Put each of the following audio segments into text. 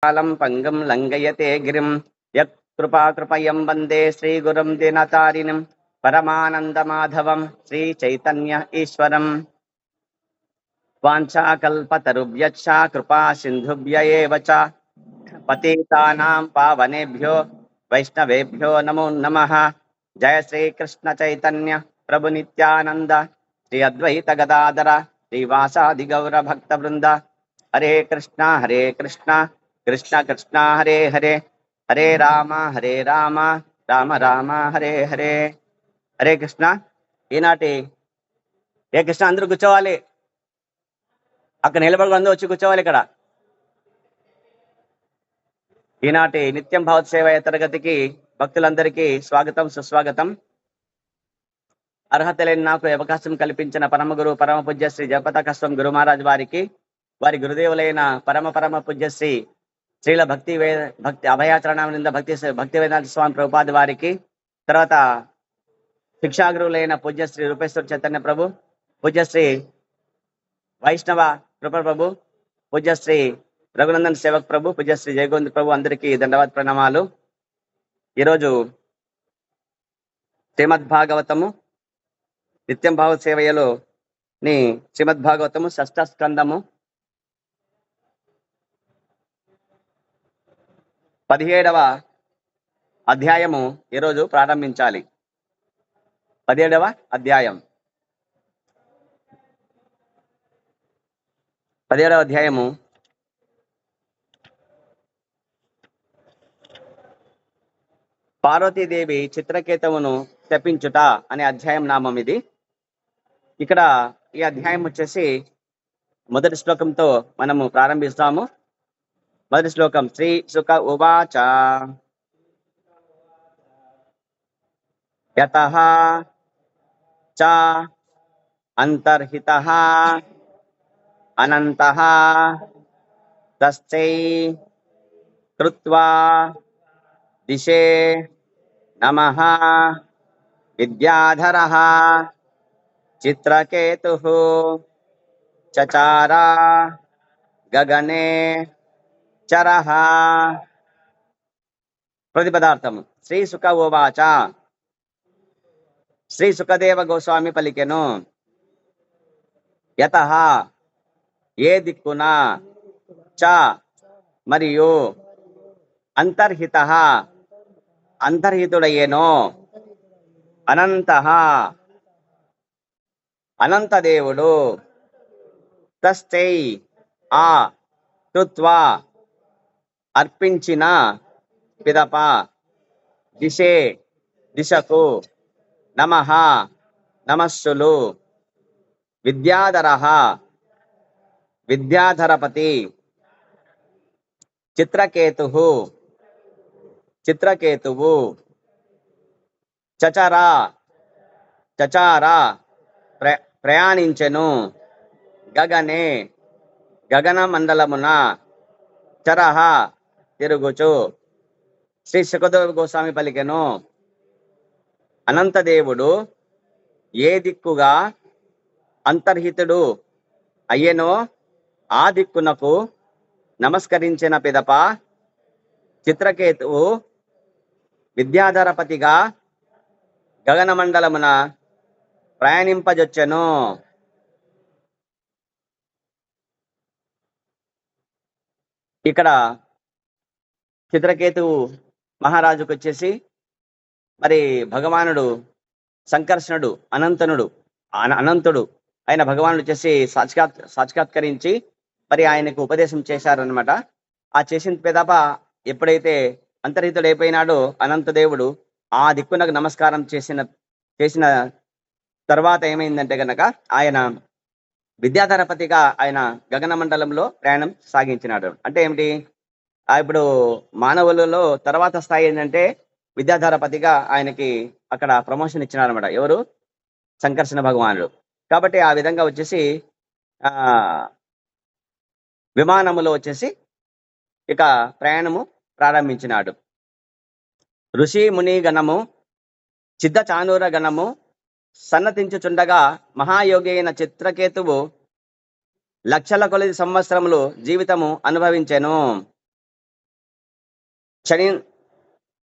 कालं पंगं लंघयते गिरिं यत्कृपाकृपयं वन्दे श्रीगुरुं दिनतारिणिं परमानन्दमाधवं श्रीचैतन्य ईश्वरम् वाञ्छाकल्पतरुभ्यश्च कृपा सिन्धुभ्य एव च पतितानां पावनेभ्यो वैष्णवेभ्यो नमो नमः। जय श्री कृष्ण चैतन्य प्रभु नित्यानंद श्री अद्वैत गदाधर श्रीवासादि गौर भक्त वृंद। हरे कृष्णा कृष्ण कृष्ण हरे हरे हरे राम राम राम हरे हरे। हरे कृष्ణ ఈనాటి ఏ కృష్ణ అందరూ కూర్చోవాలి, అక్కడ నిలబడి అందరూ వచ్చి కూర్చోవాలి ఇక్కడ. ఈనాటి నిత్యం భావత్ సేవ తరగతికి భక్తులందరికీ స్వాగతం సుస్వాగతం. అర్హత లేని నాకు అవకాశం కల్పించిన పరమ గురు పరమ పూజ్య శ్రీ జగపతాకస్వం గురు మహారాజ్ వారికి, వారి గురుదేవులైన పరమ పూజ్య శ్రీ శ్రీల భక్తి అభయాచరణానంద భక్తి వేదాంత స్వామి ప్రభుపాద వారికి, తర్వాత శిక్షాగురువులైన పూజ్య శ్రీ రూపేశ్వర చైతన్య ప్రభు, పూజ్య శ్రీ వైష్ణవ కృప ప్రభు, పూజ్య శ్రీ రఘునందన్ సేవక్ ప్రభు, పూజ్య శ్రీ జయగోవింద్ ప్రభు అందరికీ దండవాద ప్రణామాలు. ఈరోజు శ్రీమద్ భాగవతము నిత్యం భావ సేవయలో శ్రీమద్ భాగవతము షష్ఠ స్కందము 17వ అధ్యాయము ఈరోజు ప్రారంభించాలి. 17వ అధ్యాయం 17వ అధ్యాయము పార్వతీదేవి చిత్రకేతువును శపించుట అనే అధ్యాయం నామం ఇది. ఇక్కడ ఈ అధ్యాయం వచ్చేసి మొదటి శ్లోకంతో మనము ప్రారంభిస్తాము. మొదటి శ్లోకం శ్రీ సుఖ ఉవాచ యతః చ అంతర్హితః అనంతః తస్యై కృత్వా దిశే నమః విద్యాధరః చిత్రకేతుః చచార గగనే చరః. ప్రతిపదార్థము శ్రీ సుఖ ఉవాచ, శ్రీ సుఖదేవ గోస్వామి పలికెను. యతః ఏ దిక్కున, చ మరియు, అంతర్హితః అంతర్హితుడయ్యేనో, అనంతః అనంతదేవుడు, తస్యై ఆ కృత్వా అర్పించిన పిదప, దిశే దిశకు, నమః నమస్సులు, విద్యాధరః విద్యాధరపతి, చిత్రకేతుః చిత్రకేతువు, చచర చచార ప్రయాణించెను, గగనే గగన మండలమున, చరః తిరుగుచు. శ్రీ సుఖదేవ గోస్వామి పలికెను. అనంతదేవుడు ఏ దిక్కుగా అంతర్హితుడు అయ్యెనో ఆ దిక్కునకు నమస్కరించిన పిదప, చిత్రకేతువు విద్యాధరపతిగా గగనమండలమున ప్రయాణింపజొచ్చెను. ఇక్కడ చిత్రకేతువు మహారాజుకు వచ్చేసి మరి భగవానుడు సంకర్షణుడు అనంతుడు ఆయన భగవానుడు వచ్చేసి సాక్షాత్కరించి మరి ఆయనకు ఉపదేశం చేశారనమాట. ఆ చేసిన పిదప ఎప్పుడైతే అంతర్హితుడు అయిపోయినాడో అనంతదేవుడు ఆ దిక్కునకు నమస్కారం చేసిన తర్వాత ఏమైందంటే గనక ఆయన విద్యాధరపతిగా ఆయన గగన మండలంలో ప్రయాణం సాగించినాడు. అంటే ఏమిటి, ఇప్పుడు మానవులలో తర్వాత స్థాయి ఏంటంటే విద్యాధరపతిగా ఆయనకి అక్కడ ప్రమోషన్ ఇచ్చినారనమాట. ఎవరు? సంకర్షణ భగవానుడు. కాబట్టి ఆ విధంగా వచ్చేసి విమానములో వచ్చేసి ఇక ప్రయాణము ప్రారంభించినాడు. ఋషి ముని గణము చిద్ద చానూర గణము సన్నతించుచుండగా మహాయోగి అయిన చిత్రకేతువు లక్షల కొలది సంవత్సరములు జీవితము అనుభవించెను. క్షణి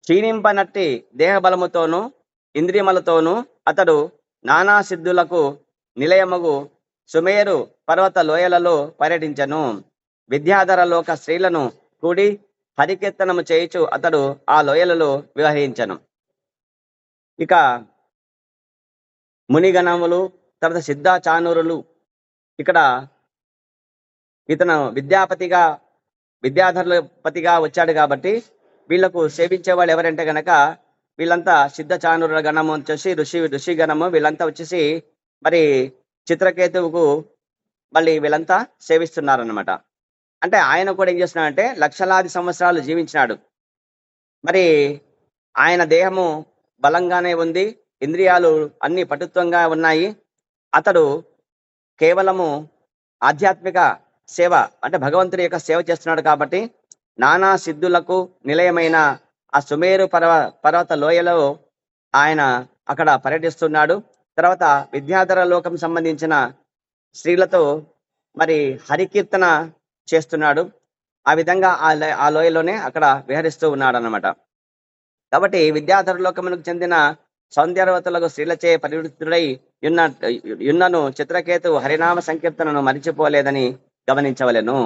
క్షీణింపనట్టి దేహబలముతోనూ ఇంద్రియములతోనూ అతడు నానా సిద్ధులకు నిలయమగు సుమేరు పర్వత లోయలలో పర్యటించను. విద్యాధర లోక స్త్రీలను కూడి హరికీర్తనము చేయుచు అతడు ఆ లోయలలో వివరించను. ఇక మునిగణములు, తర్వాత సిద్ధాచానురులు, ఇక్కడ ఇతను విద్యాధరులపతిగా వచ్చాడు కాబట్టి వీళ్ళకు సేవించే వాళ్ళు ఎవరంటే గనక వీళ్ళంతా సిద్ధచానురుల గణము వచ్చేసి ఋషి గణము, వీళ్ళంతా వచ్చేసి మరి చిత్రకేతువుకు మళ్ళీ వీళ్ళంతా సేవిస్తున్నారన్నమాట. అంటే ఆయన కూడా ఏం చేస్తున్నాడంటే లక్షలాది సంవత్సరాలు జీవించినాడు. మరి ఆయన దేహము బలంగానే ఉంది, ఇంద్రియాలు అన్ని పటుత్వంగా ఉన్నాయి. అతడు కేవలము ఆధ్యాత్మిక సేవ అంటే భగవంతుడి యొక్క సేవ చేస్తున్నాడు కాబట్టి నానా సిద్ధులకు నిలయమైన ఆ సుమేరు పర్వత లోయలో ఆయన అక్కడ పర్యటిస్తున్నాడు. తర్వాత విద్యాధర లోకం సంబంధించిన స్త్రీలతో మరి హరికీర్తన చేస్తున్నాడు. ఆ విధంగా ఆ లోయలోనే అక్కడ విహరిస్తూ ఉన్నాడు అన్నమాట. కాబట్టి విద్యాధర లోకమునకు చెందిన సౌందర్యవతులకు స్త్రీలచే పరివృత్తుడై యున్నను చిత్రకేతు హరినామ సంకీర్తనను మరిచిపోలేదని గమనించవలెను.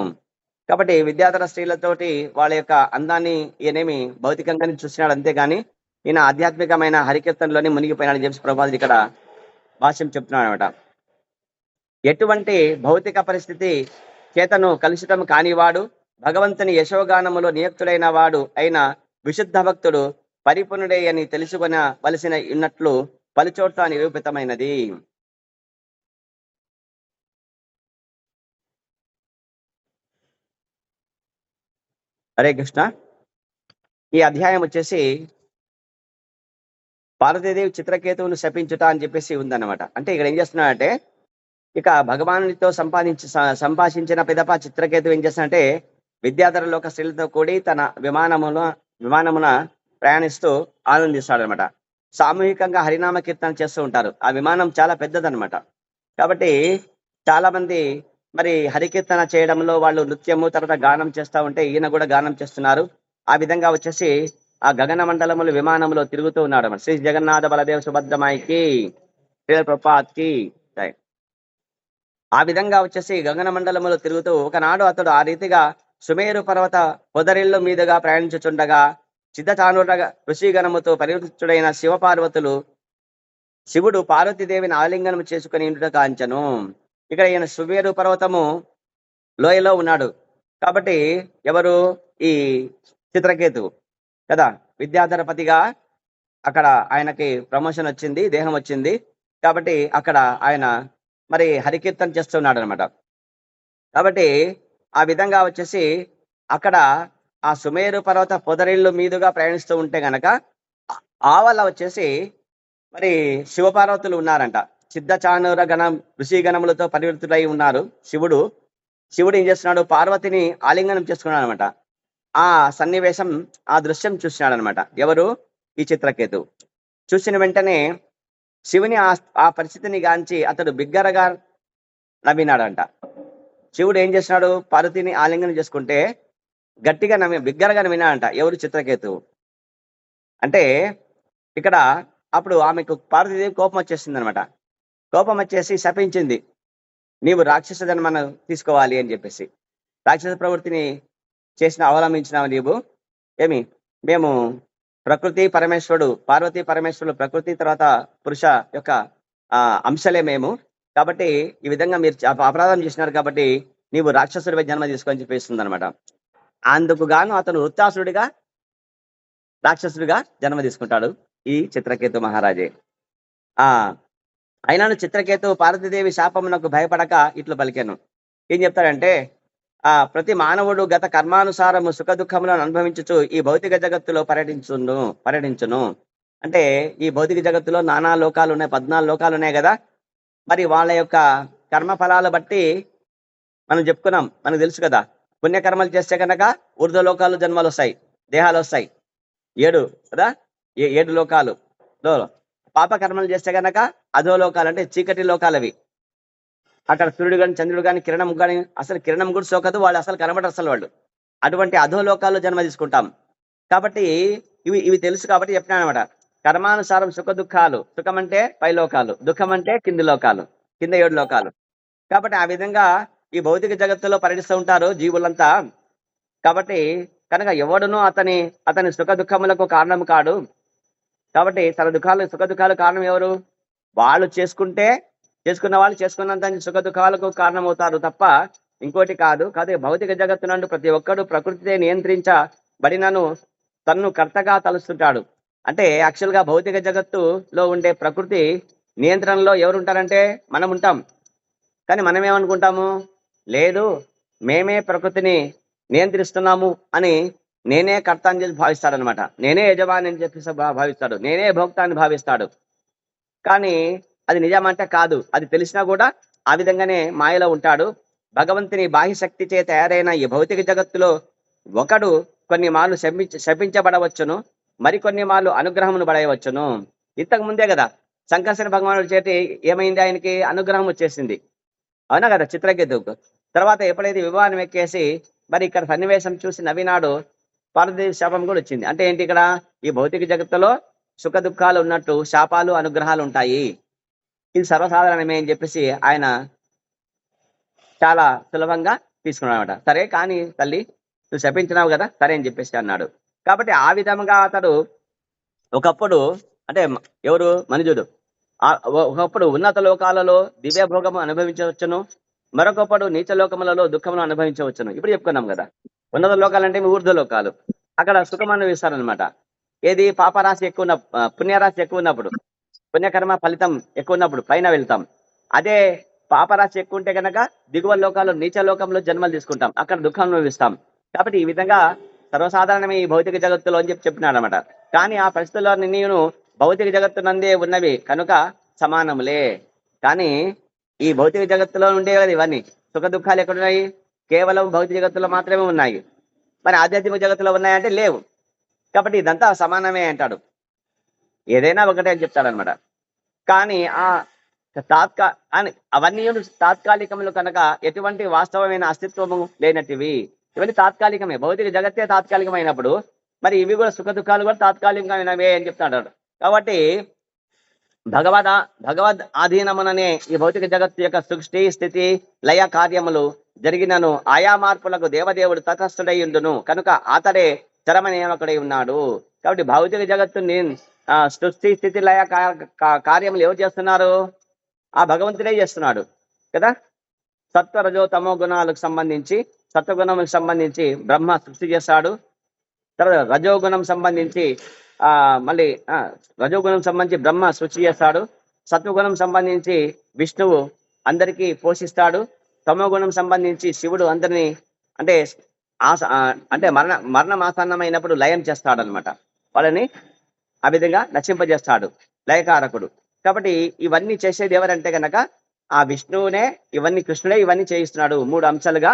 కాబట్టి విద్యాధర స్త్రీలతోటి వాళ్ళ యొక్క అందాన్ని ఈయనేమి భౌతికంగానే చూసినాడు, అంతేగాని ఈయన ఆధ్యాత్మికమైన హరికీర్తనలోని మునిగిపోయినాడు జేమ్స్ ప్రభుపాదులు ఇక్కడ భాష్యం చెప్తున్నాడు అనమాట. ఎటువంటి భౌతిక పరిస్థితి చేతను కలుషితం కానివాడు, భగవంతుని యశోగానములో నియుక్తుడైన వాడు అయిన విశుద్ధ భక్తుడు పరిపూర్ణుడే అని తెలుసుకొనవలసిన ఉన్నట్లు పలుచోట్ల నిరూపితమైనది. హరే కృష్ణ. ఈ అధ్యాయం వచ్చేసి పార్వతీదేవి చిత్రకేతువును శపించుట అని చెప్పేసి ఉందన్నమాట. అంటే ఇక్కడ ఏం చేస్తున్నాడంటే ఇక భగవానుడితో సంభాషించిన పిదప చిత్రకేతు ఏం చేస్తున్నాడంటే విద్యాధర లోక స్త్రీలతో కూడి తన విమానమున ప్రయాణిస్తూ ఆనందిస్తాడు అనమాట. సామూహికంగా హరినామ కీర్తన చేస్తూ ఉంటారు. ఆ విమానం చాలా పెద్దదన్నమాట. కాబట్టి చాలా మంది మరి హరికీర్తన చేయడంలో వాళ్ళు నృత్యము తర్వాత గానం చేస్తూ ఉంటే ఈయన కూడా గానం చేస్తున్నారు. ఆ విధంగా వచ్చేసి ఆ గగన మండలములు విమానంలో తిరుగుతూ ఉన్నాడు అన్నమాట. శ్రీ జగన్నాథ బలదేవ సుభద్రమాయికి ప్రభుపాద్కి. ఆ విధంగా వచ్చేసి గగన మండలములో తిరుగుతూ ఒకనాడు అతడు ఆ రీతిగా సుమేరు పర్వత పొదరిల్లు మీదుగా ప్రయాణించుచుండగా సిద్ధచానుర ఋషిగణముతో పరివృత్తుడైన శివపార్వతులు శివుడు పార్వతీదేవిని ఆలింగనం చేసుకుని ఇండుట కాంచను. ఇక్కడ ఈయన సుమేరు పర్వతము లోయలో ఉన్నాడు కాబట్టి ఎవరు ఈ చిత్రకేతు కదా, విద్యాధరపతిగా అక్కడ ఆయనకి ప్రమోషన్ వచ్చింది, దేహం వచ్చింది కాబట్టి అక్కడ ఆయన మరి హరికీర్తన చేస్తున్నాడు అనమాట. కాబట్టి ఆ విధంగా వచ్చేసి అక్కడ ఆ సుమేరు పర్వత పొదరిల్లు మీదుగా ప్రయాణిస్తూ ఉంటే గనక ఆవల వచ్చేసి మరి శివపార్వతులు ఉన్నారంట. సిద్ధచానుర గణం ఋషిగణములతో పరివృత్తులై ఉన్నారు. శివుడు ఏం చేస్తున్నాడు, పార్వతిని ఆలింగనం చేసుకున్నాడు అనమాట. ఆ సన్నివేశం ఆ దృశ్యం చూసినాడు అనమాట. ఎవరు, ఈ చిత్రకేతు. చూసిన వెంటనే శివుని ఆ పరిస్థితిని గాంచి అతడు బిగ్గరగా నవ్వినాడంట. శివుడు ఏం చేస్తున్నాడు, పార్వతిని ఆలింగనం చేసుకుంటే గట్టిగా బిగ్గరగా నవ్వినాడంట. ఎవరు, చిత్రకేతు. అంటే ఇక్కడ అప్పుడు ఆమెకు పార్వతీదేవి కోపం వచ్చేసింది అనమాట. కోపం వచ్చేసి శపించింది, నీవు రాక్షస జన్మను తీసుకోవాలి అని చెప్పేసి. రాక్షస ప్రవృత్తిని అవలంబించినావు నీవు. మేము ప్రకృతి పరమేశ్వరుడు, పార్వతీ పరమేశ్వరుడు ప్రకృతి తర్వాత పురుష యొక్క అంశలే మేము. కాబట్టి ఈ విధంగా మీరు అపరాధం చేసినారు కాబట్టి నీవు రాక్షసుడిపై జన్మ తీసుకొని చెప్పేస్తుంది అనమాట. అందుకు గాను అతను వృత్తాసురుడిగా రాక్షసుడిగా జన్మ తీసుకుంటాడు ఈ చిత్రకేతు మహారాజే. అయినాను చిత్రకేతు పార్వతీదేవి శాపమునకు భయపడక ఇట్లు పలికాను. ఏం చెప్తాడంటే ప్రతి మానవుడు గత కర్మానుసారము సుఖ దుఃఖములను అనుభవించుచు ఈ భౌతిక జగత్తులో పర్యటించును. అంటే ఈ భౌతిక జగత్తులో నానా లోకాలు ఉన్నాయి, 14 లోకాలు ఉన్నాయి కదా. మరి వాళ్ళ యొక్క కర్మ ఫలాలు బట్టి మనం చెప్పుకున్నాం, మనకు తెలుసు కదా. పుణ్యకర్మలు చేస్తే కనుక ఊర్ధ్వలోకాలు జన్మలు వస్తాయి, దేహాలు వస్తాయి. 7 కదా, 7 లోకాలు. పాపకర్మలు చేస్తే కనుక అధోలోకాలు అంటే చీకటి లోకాలు అవి. అక్కడ సూర్యుడు కానీ చంద్రుడు కానీ కిరణం కానీ అసలు కిరణం కూడా సోకదు, వాళ్ళు అసలు కనబడరు అసలు వాళ్ళు. అటువంటి అధోలోకాల్లో జన్మ తీసుకుంటాం. కాబట్టి ఇవి ఇవి తెలుసు కాబట్టి చెప్తున్నాను అనమాట. కర్మానుసారం సుఖ దుఃఖాలు, సుఖం అంటే పై లోకాలు, దుఃఖం అంటే కింది లోకాలు, కింద 7 లోకాలు. కాబట్టి ఆ విధంగా ఈ భౌతిక జగత్తులో పరిణిస్తూ ఉంటారు జీవులంతా. కాబట్టి కనుక ఎవడును అతని సుఖ దుఃఖములకు కారణం కాడు. కాబట్టి తన సుఖ దుఃఖాలు కారణం ఎవరు? వాళ్ళు చేసుకున్న వాళ్ళు చేసుకున్నంత సుఖ దుఃఖాలకు కారణమవుతారు తప్ప ఇంకోటి కాదు. కాదు భౌతిక జగత్తు నందు ప్రతి ఒక్కడు ప్రకృతితే నియంత్రించబడినను తన్ను కర్తగా తలుస్తుంటాడు. అంటే యాక్చువల్ గా భౌతిక జగత్తులో ఉండే ప్రకృతి నియంత్రణలో ఎవరు ఉంటారంటే మనం ఉంటాం. కానీ మనం ఏమనుకుంటాము, లేదు మేమే ప్రకృతిని నియంత్రిస్తున్నాము అని నేనే కర్త అని చెప్పి భావిస్తాడనమాట. నేనే యజమాని అని చెప్పి భావిస్తాడు, నేనే భోక్త అని భావిస్తాడు. కానీ అది నిజమంటే కాదు. అది తెలిసినా కూడా ఆ విధంగానే మాయలో ఉంటాడు. భగవంతుని బాహ్య శక్తి చే తయారైన ఈ భౌతిక జగత్తులో ఒకడు కొన్ని మార్లు శపించబడవచ్చును, మరికొన్ని మార్లు అనుగ్రహమును పడేయవచ్చును. ఇంతకు ముందే కదా సంకర్షణ భగవానుడి చేతి ఏమైంది, ఆయనకి అనుగ్రహం వచ్చేసింది, అవునా కదా చిత్రకేతువుకు. తర్వాత ఎప్పుడైతే వివాహం ఎక్కేసి మరి ఇక్కడ సన్నివేశం చూసి నవ్వినాడు, పార్వతీదేవి శాపం కూడా వచ్చింది. అంటే ఏంటి, ఇక్కడ ఈ భౌతిక జగత్తులో సుఖ దుఃఖాలు ఉన్నట్టు శాపాలు అనుగ్రహాలు ఉంటాయి, ఇది సర్వసాధారణమే అని చెప్పేసి ఆయన చాలా సులభంగా తీసుకున్నాడు అనమాట. సరే కానీ తల్లి నువ్వు శపించినావు కదా, సరే అని చెప్పేసి అన్నాడు. కాబట్టి ఆ విధంగా అతడు ఒకప్పుడు అంటే ఎవరు మనుజుడు ఒకప్పుడు ఉన్నత లోకాలలో దివ్య భోగము అనుభవించవచ్చును, మరొకప్పుడు నీచ లోకములలో దుఃఖమును అనుభవించవచ్చును. ఇప్పుడు చెప్పుకున్నాం కదా, ఉన్నత లోకాలంటే మీ ఊర్ధ్వ లోకాలు, అక్కడ సుఖం అనుభవిస్తారనమాట. ఏది పాపరాశి ఎక్కువ ఉన్న పుణ్యరాశి ఎక్కువ ఉన్నప్పుడు, పుణ్యకర్మ ఫలితం ఎక్కువ ఉన్నప్పుడు పైన వెళ్తాం. అదే పాపరాశి ఎక్కువ ఉంటే కనుక దిగువ లోకాలు నీచ లోకంలో జన్మలు తీసుకుంటాం, అక్కడ దుఃఖం అనుభవిస్తాం. కాబట్టి ఈ విధంగా సర్వసాధారణమే ఈ భౌతిక జగత్తులో అని చెప్పినాడు అనమాట. కానీ ఆ పరిస్థితుల్లో నేను భౌతిక జగత్తు నందే ఉన్నవి కనుక సమానములే. కానీ ఈ భౌతిక జగత్తులో ఉండే కదా ఇవన్నీ సుఖ దుఃఖాలు ఎక్కడున్నాయి, కేవలం భౌతిక జగత్తులో మాత్రమే ఉన్నాయి. మరి ఆధ్యాత్మిక జగత్తులో ఉన్నాయంటే లేవు. కాబట్టి ఇదంతా సమానమే అంటాడు, ఏదైనా ఒకటే అని చెప్తాడనమాట. కానీ ఆ అవన్నీ తాత్కాలికములు కనుక ఎటువంటి వాస్తవమైన అస్తిత్వము లేనటివి, ఇవన్నీ తాత్కాలికమే. భౌతిక జగత్తే తాత్కాలికమైనప్పుడు మరి ఇవి కూడా సుఖ దుఃఖాలు కూడా తాత్కాలికమైనవే అని చెప్తాడు. కాబట్టి భగవద్ ఆధీనముననే ఈ భౌతిక జగత్తు యొక్క సృష్టి స్థితి లయ కార్యములు జరిగినను ఆయా మార్పులకు దేవదేవుడు తటస్థుడై ఉండును కనుక అతడే చరమ నియామకుడై ఉన్నాడు. కాబట్టి భౌతిక జగత్తుని సృష్టి స్థితి లయ కార్యములు ఎవరు చేస్తున్నారు, ఆ భగవంతుడే చేస్తున్నాడు కదా. సత్వ రజో తమో గుణాలకు సంబంధించి సత్వగుణములకు సంబంధించి బ్రహ్మ సృష్టి చేస్తాడు. తర్వాత రజోగుణం సంబంధించి మళ్ళీ రజోగుణం సంబంధించి బ్రహ్మ సృష్టి చేస్తాడు. సత్వగుణం సంబంధించి విష్ణువు అందరికీ పోషిస్తాడు. తమోగుణం సంబంధించి శివుడు అందరినీ అంటే అంటే మరణమాసన్నమైనప్పుడు లయం చేస్తాడు అనమాట, వాళ్ళని ఆ విధంగా నశింపజేస్తాడు, లయకారకుడు. కాబట్టి ఇవన్నీ చేసేది ఎవరంటే గనక ఆ విష్ణువునే, ఇవన్నీ కృష్ణుడే ఇవన్నీ చేయిస్తున్నాడు. 3 అంశాలుగా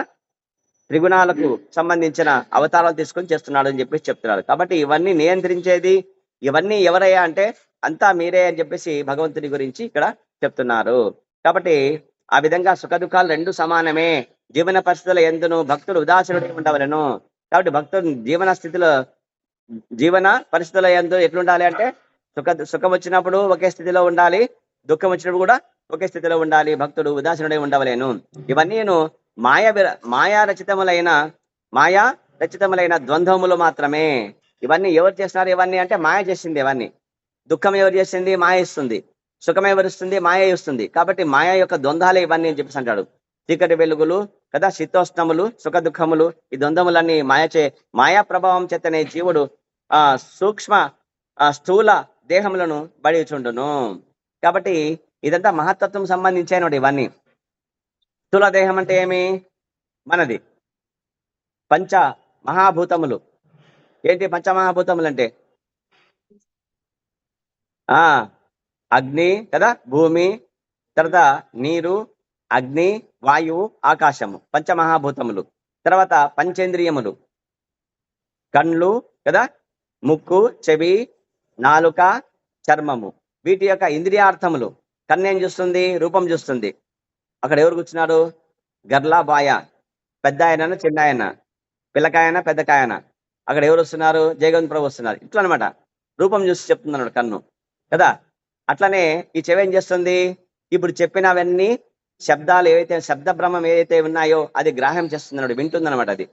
త్రిగుణాలకు సంబంధించిన అవతారాలు తీసుకొని చేస్తున్నాడు అని చెప్పేసి చెప్తున్నాడు. కాబట్టి ఇవన్నీ నియంత్రించేది ఇవన్నీ ఎవరయ్యా అంటే అంతా మీరే అని చెప్పేసి భగవంతుని గురించి ఇక్కడ చెప్తున్నారు. కాబట్టి ఆ విధంగా సుఖ దుఃఖాలు రెండు సమానమే. జీవన పరిస్థితుల ఎందును భక్తుడు ఉదాసీనుడై ఉండవలను. కాబట్టి భక్తుడు జీవన పరిస్థితుల ఎందు ఎట్లుండాలి అంటే సుఖం వచ్చినప్పుడు ఒకే స్థితిలో ఉండాలి, దుఃఖం వచ్చినప్పుడు కూడా ఒకే స్థితిలో ఉండాలి. భక్తుడు ఉదాసీనుడై ఉండవలేను. ఇవన్నీ మాయా రచితములైన ద్వంద్వములు మాత్రమే. ఇవన్నీ ఎవరు చేస్తున్నారు, ఇవన్నీ అంటే మాయ చేసింది. ఇవన్నీ దుఃఖం ఎవరు చేసింది, మాయ ఇస్తుంది. సుఖం ఎవరు ఇస్తుంది, మాయ ఇస్తుంది. కాబట్టి మాయ యొక్క ద్వంద్వాలే ఇవన్నీ అని చెప్పేసి అంటాడు. చీకటి వెలుగులు కదా, శీతోష్ణములు, సుఖ దుఃఖములు, ఈ ద్వంద్వములన్నీ మాయా ప్రభావం చేతనే జీవుడు సూక్ష్మ స్థూల దేహములను బడిచుండును. కాబట్టి ఇదంతా మహత్తత్వం సంబంధించినటువంటి ఇవన్నీ. స్థూల దేహం అంటే ఏమి, మనది పంచ మహాభూతములు. ఏంటి పంచమహాభూతములు అంటే అగ్ని కదా, భూమి, తర్వాత నీరు, అగ్ని, వాయువు, ఆకాశము, పంచమహాభూతములు. తర్వాత పంచేంద్రియములు, కళ్ళు కదా, ముక్కు, చెవి, నాలుక, చర్మము. వీటి యొక్క ఇంద్రియార్థములు. కన్ను ఏం చూస్తుంది, రూపం చూస్తుంది. అక్కడ ఎవరు కూర్చున్నాడు, గర్లా బాయ, పెద్ద ఆయన చిన్న ఆయన, పిల్లకాయన పెద్దకాయన, అక్కడ ఎవరు వస్తున్నారు? జయగోవింద ప్రభు వస్తున్నారు. ఇట్లా అనమాట, రూపం చూసి చెప్తున్నాడు కన్ను కదా. అట్లనే ఈ చెవి ఏం చేస్తుంది? ఇప్పుడు చెప్పినవన్నీ శబ్దాలు ఏవైతే, శబ్ద బ్రహ్మం ఏదైతే ఉన్నాయో అది గ్రాహ్యం చేస్తున్నాడు, వింటుందన్నమాట, అది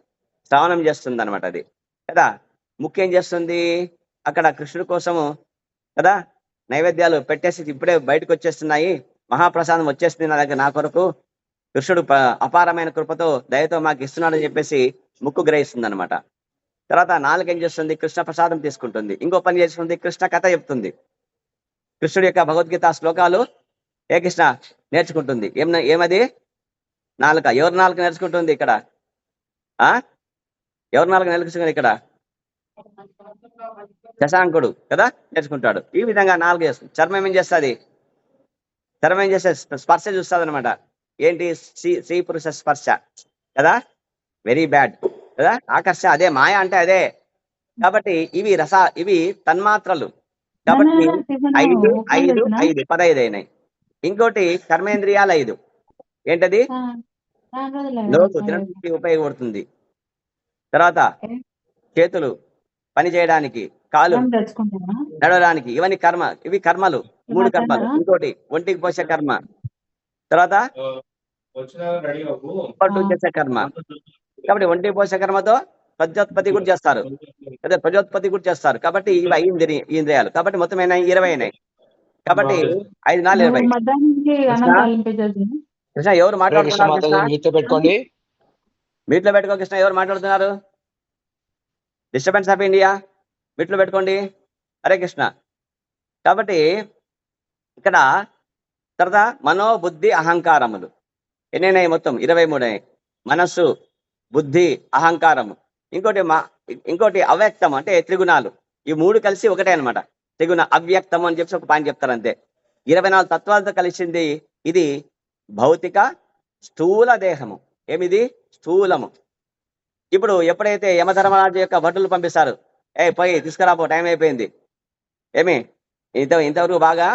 శ్రవణం చేస్తుంది అనమాట, అది కదా. ముక్కు ఏం చేస్తుంది? అక్కడ కృష్ణుడి కోసము కదా నైవేద్యాలు పెట్టేసి ఇప్పుడే బయటకు వచ్చేస్తున్నాయి, మహాప్రసాదం వచ్చేస్తుంది నా దగ్గర, నా కొరకు కృష్ణుడు అపారమైన కృపతో దయతో మాకు ఇస్తున్నాడని చెప్పేసి ముక్కు గ్రహిస్తుంది అనమాట. తర్వాత నాలుగు ఏం చేస్తుంది? కృష్ణ ప్రసాదం తీసుకుంటుంది. ఇంకో పని చేస్తుంది, కృష్ణ కథ చెప్తుంది. కృష్ణుడి యొక్క భగవద్గీత శ్లోకాలు ఏ కృష్ణ నేర్చుకుంటుంది. ఏమది? నాలుక. ఎవరు నాలుక నేర్చుకుంటుంది ఇక్కడ? ఎవరు నాలుక నేర్చుకుంటుంది ఇక్కడ? శశాంకుడు కదా నేర్చుకుంటాడు. ఈ విధంగా నాలుగు చేస్తుంది. చర్మం ఏం చేస్తుంది? చర్మం ఏం చేస్తే స్పర్శ చూస్తుంది అనమాట. ఏంటి? స్త్రీ పురుష స్పర్శ కదా, వెరీ బ్యాడ్ కదా. ఆకర్ష అదే, మాయ అంటే అదే. కాబట్టి ఇవి తన్మాత్రలు. కాబట్టి 5 5 5 15 అయినాయి. ఇంకోటి కర్మేంద్రియాలు 5. ఏంటది? లోతు తినడానికి ఉపయోగపడుతుంది. తర్వాత చేతులు పని చేయడానికి, కాలు నడవడానికి, ఇవి కర్మలు, 3 కర్మలు. ఇంకోటి ఒంటికి పోసే కర్మ, తర్వాత చేసే కర్మ. కాబట్టి ఒంటికి పోసే కర్మతో ప్రజోత్పత్తి కూడా చేస్తారు, అదే ప్రజోత్పత్తి కూడా చేస్తారు. కాబట్టి ఇవి 5 ఇంద్రియాలు. కాబట్టి మొత్తం 20 అయినాయి. కాబట్టి 5 4 20. కృష్ణ ఎవరు మాట్లాడుతున్నారు? మీట్లో పెట్టుకో కృష్ణ. ఎవరు మాట్లాడుతున్నారు? డిస్టర్బెన్స్ ఆఫ్ ఇండియా, మీట్లో పెట్టుకోండి. హరే కృష్ణ. కాబట్టి ఇక్కడ తర్వాత మనోబుద్ధి అహంకారములు ఎన్నైనాయి? మొత్తం 23 అయినాయి. మనస్సు, బుద్ధి, అహంకారము. ఇంకోటి అవ్యక్తం అంటే త్రిగుణాలు. ఈ 3 కలిసి ఒకటే అనమాట. త్రిగుణ అవ్యక్తం అని చెప్పి ఒక పాయింట్ చెప్తారు అంతే. 24 తత్వాలతో కలిసింది ఇది భౌతిక స్థూల దేహము. ఏమిది? స్థూలము. ఇప్పుడు ఎప్పుడైతే యమధర్మరాజు యొక్క భటులు పంపిస్తారు, పోయి తీసుకురాపో, టైం అయిపోయింది, ఇంతవరకు బాగా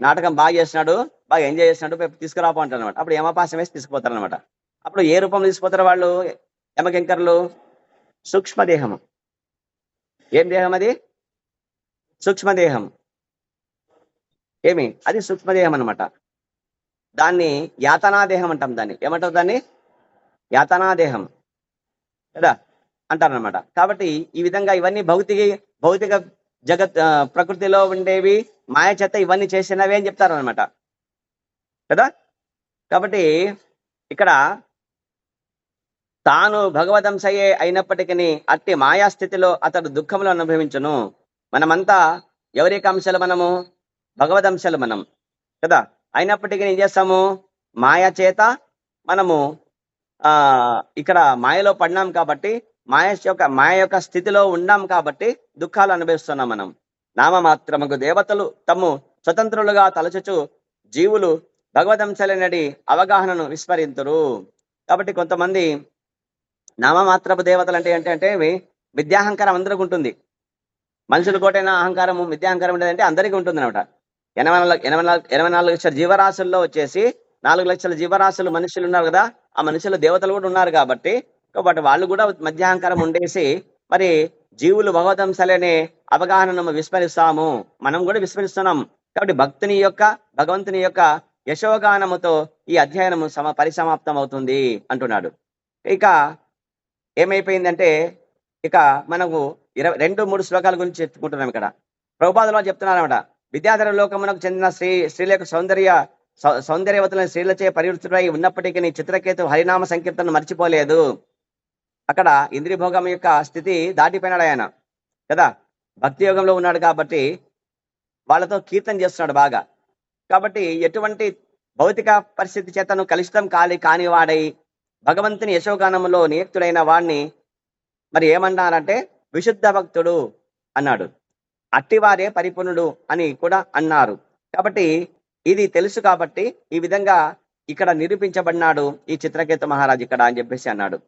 నాటకం బాగా చేస్తున్నాడు, బాగా ఎంజాయ్ చేస్తున్నాడు, తీసుకురాపో అంటారు అనమాట. అప్పుడు యమపాశం వేసి తీసుకుపోతారు అనమాట. అప్పుడు ఏ రూపంలో తీసుకుపోతారు వాళ్ళు? యమకింకరులు సూక్ష్మదేహము. ఏం దేహం అది? సూక్ష్మదేహం. అది సూక్ష్మదేహం అనమాట. దాన్ని యాతనాదేహం అంటాం. దాన్ని ఏమంటారు? దాన్ని యాతనాదేహం కదా అంటారనమాట. కాబట్టి ఈ విధంగా ఇవన్నీ భౌతిక జగత్ ప్రకృతిలో ఉండేవి, మాయ చేత ఇవన్నీ చేసినవి అని చెప్తారనమాట కదా. కాబట్టి ఇక్కడ తాను భగవదంశయే అయినప్పటికీ అట్టి మాయాస్థితిలో అతడు దుఃఖములు అనుభవించును. మనమంతా ఎవరికి అంశాలు? మనము భగవదంశాలు మనం కదా. అయినప్పటికీ ఏం చేస్తాము? మాయ చేత మనము ఇక్కడ మాయలో పడినాం కాబట్టి, మాయ యొక్క స్థితిలో ఉన్నాం కాబట్టి దుఃఖాలు అనుభవిస్తున్నాం మనం. నామమాత్రముకు దేవతలు తమ్ము స్వతంత్రులుగా తలచుచు జీవులు భగవదంశలనడి అవగాహనను విస్మరింతురు. కాబట్టి కొంతమంది నామమాత్రపు దేవతలు అంటే విద్యాహంకారం అందరికి ఉంటుంది. మనుషులు కోటైన అహంకారము, విద్యాహంకారం ఉండేదంటే అందరికీ ఉంటుంది అనమాట. 84 లక్షల జీవరాశుల్లో వచ్చేసి 4 లక్షల జీవరాశులు మనుషులు ఉన్నారు కదా. ఆ మనుషులు దేవతలు కూడా ఉన్నారు కాబట్టి వాళ్ళు కూడా మధ్యాహంకారం ఉండేసి మరి జీవులు భగవదంశలనే అవగాహనను విస్మరిస్తాము. మనం కూడా విస్మరిస్తున్నాం. కాబట్టి భగవంతుని యొక్క యశోగానముతో ఈ అధ్యయనము పరిసమాప్తం అవుతుంది అంటున్నాడు. ఇక ఏమైపోయిందంటే ఇక మనకు 2-3 శ్లోకాల గురించి చెప్పుకుంటున్నాం. ఇక్కడ ప్రభుపాదులు చెప్తున్నారన్నమాట. విద్యాధర లోకమునకు చెందిన స్త్రీల యొక్క సౌందర్యవతులైన స్త్రీలచే పరివృత్తుడై ఉన్నప్పటికీ చిత్రకేతు హరినామ సంకీర్తనను మర్చిపోలేదు. అక్కడ ఇంద్రియభోగం యొక్క స్థితి దాటిపోయినాడు ఆయన కదా. భక్తి యోగంలో ఉన్నాడు కాబట్టి వాళ్ళతో కీర్తన చేస్తున్నాడు బాగా. కాబట్టి ఎటువంటి భౌతిక పరిస్థితి చేతను కలుషితం కాని వాడై భగవంతుని యశోగానములో నియుక్తుడైన వాడిని మరి ఏమన్నారంటే విశుద్ధ భక్తుడు అన్నాడు. అట్టివారే పరిపూర్ణుడు అని కూడా అన్నారు. కాబట్టి ఇది తెలుసు కాబట్టి ఈ విధంగా ఇక్కడ నిరూపించబడినాడు ఈ చిత్రకేతు మహారాజు ఇక్కడ అని చెప్పేసి అన్నాడు.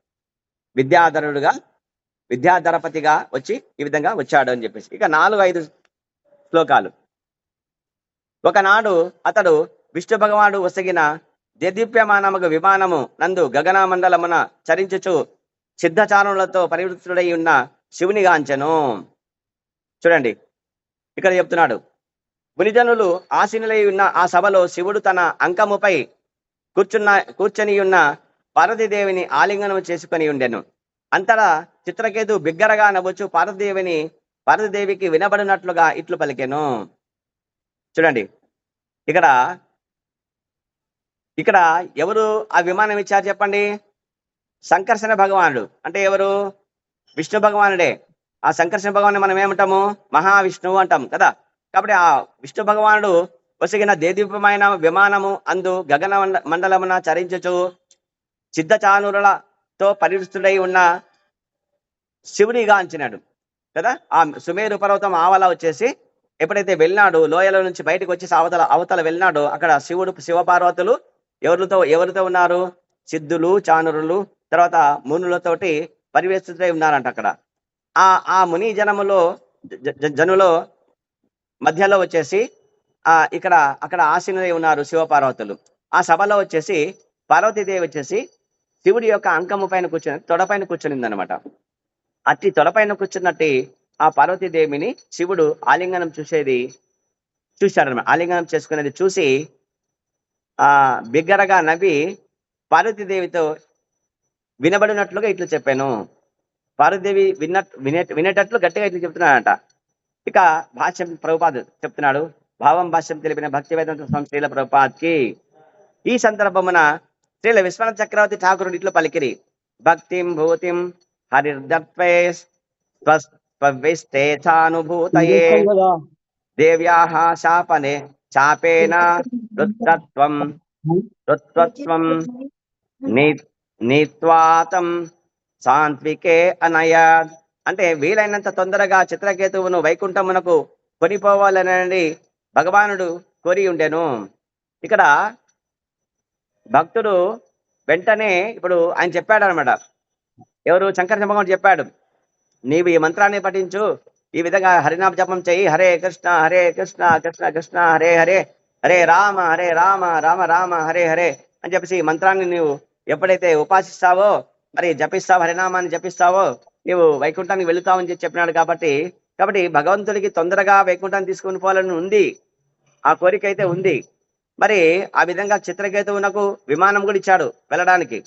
విద్యాధరపతిగా వచ్చి ఈ విధంగా వచ్చాడు అని చెప్పేసి. ఇక 4-5 శ్లోకాలు. ఒకనాడు అతడు విష్ణు భగవానుడు వసగిన దేదీప్యమానముగ విమానము నందు గగన మండలమున చరించుచు సిద్ధచారణలతో పరివృత్తుడై ఉన్న శివుని గాంచెను. చూడండి ఇక్కడ చెప్తున్నాడు, మునిజనులు ఆసీనులై ఉన్న ఆ సభలో శివుడు తన అంకముపై కూర్చొని ఉన్న పార్వతీదేవిని ఆలింగనం చేసుకొని ఉండెను. అంతటా చిత్రకేతు బిగ్గరగా నవ్వుచు పార్వతీదేవికి వినబడినట్లుగా ఇట్లు పలికెను. చూడండి ఇక్కడ ఇక్కడ ఎవరు ఆ విమానం ఇచ్చారు చెప్పండి? సంకర్షణ భగవానుడు. అంటే ఎవరు? విష్ణు భగవానుడే. ఆ సంకర్షణ భగవాన్ని మనం ఏమంటాము? మహావిష్ణువు అంటాం కదా. కాబట్టి ఆ విష్ణు భగవానుడు వసిగిన దేదీపమైన విమానము అందు గగన మండలమున చరించుచు సిద్ధచానురులతో పరివృష్టుడై ఉన్న శివుని గాంచినాడు కదా. ఆ సుమేరు పర్వతం ఆవల వచ్చేసి ఎప్పుడైతే వెళ్ళినాడు, లోయల నుంచి బయటకు వచ్చేసి అవతల వెళ్ళినాడో అక్కడ శివపార్వతులు ఎవరితో ఉన్నారు? సిద్ధులు, చానురులు, తర్వాత మునులతోటి పరివేష్టితులై ఉన్నారంట అక్కడ. ఆ ముని జనులో మధ్యలో వచ్చేసి అక్కడ ఆసీనులై ఉన్నారు శివపార్వతులు. ఆ సభలో వచ్చేసి పార్వతీదేవి వచ్చేసి శివుడి యొక్క అంకము పైన తొడపైన కూర్చొనింది అనమాట. అట్టి తొడపైన కూర్చున్నట్టు ఆ పార్వతీదేవిని శివుడు ఆలింగనం చూశాడనమాట. ఆలింగనం చేసుకునేది చూసి బిగ్గరగా నవ్వి పార్వతీదేవితో వినబడినట్లుగా ఇట్లు చెప్పాను. పార్వతీదేవి వినేటట్లు గట్టిగా ఇట్లు చెప్తున్నాడంట. ఇక భాష్యం ప్రభుపాద్ చెప్తున్నాడు. భావం భాష్యం తెలిపిన భక్తి వేదాంత స్వామి శ్రీల ప్రభుపాద్కి ఈ సందర్భమున శ్రీల విశ్వనాథ చక్రవర్తి ఠాకూరుడు ఇట్లు పలికిరి. భక్తిం భూతిం హరిర్దత్వే స్వవిష్టేఛానుభూతయే దేవ్యాః శాపనే చాపేన రుత్రత్వం నీత్వాతం సాంత్వికే అనయాద్. అంటే వీలైనంత తొందరగా చిత్రకేతువును వైకుంఠమునకు కొనిపోవాలనండి భగవానుడు కోరి ఉండెను. ఇక్కడ భక్తుడు వెంటనే ఇప్పుడు ఆయన చెప్పాడు అనమాట. ఎవరు? శంకర భగవానుడు చెప్పాడు, నీవు ఈ మంత్రాన్ని పఠించు, ఈ విధంగా హరినామ జపం చెయ్యి, హరే కృష్ణ కృష్ణ కృష్ణ హరే హరే, హరే రామ రామ రామ హరే హరే అని చెప్పేసి ఈ మంత్రాన్ని నువ్వు ఎప్పుడైతే ఉపాసిస్తావో, మరి జపిస్తావు, హరినామాన్ని జపిస్తావో నీవు వైకుంఠానికి వెళుతావని చెప్పినాడు. కాబట్టి భగవంతుడికి తొందరగా వైకుంఠాన్ని తీసుకుని పోవాలని ఉంది, ఆ కోరిక అయితే ఉంది. మరి ఆ విధంగా చిత్రకేతువునకు విమానం కూడా ఇచ్చాడు వెళ్ళడానికి.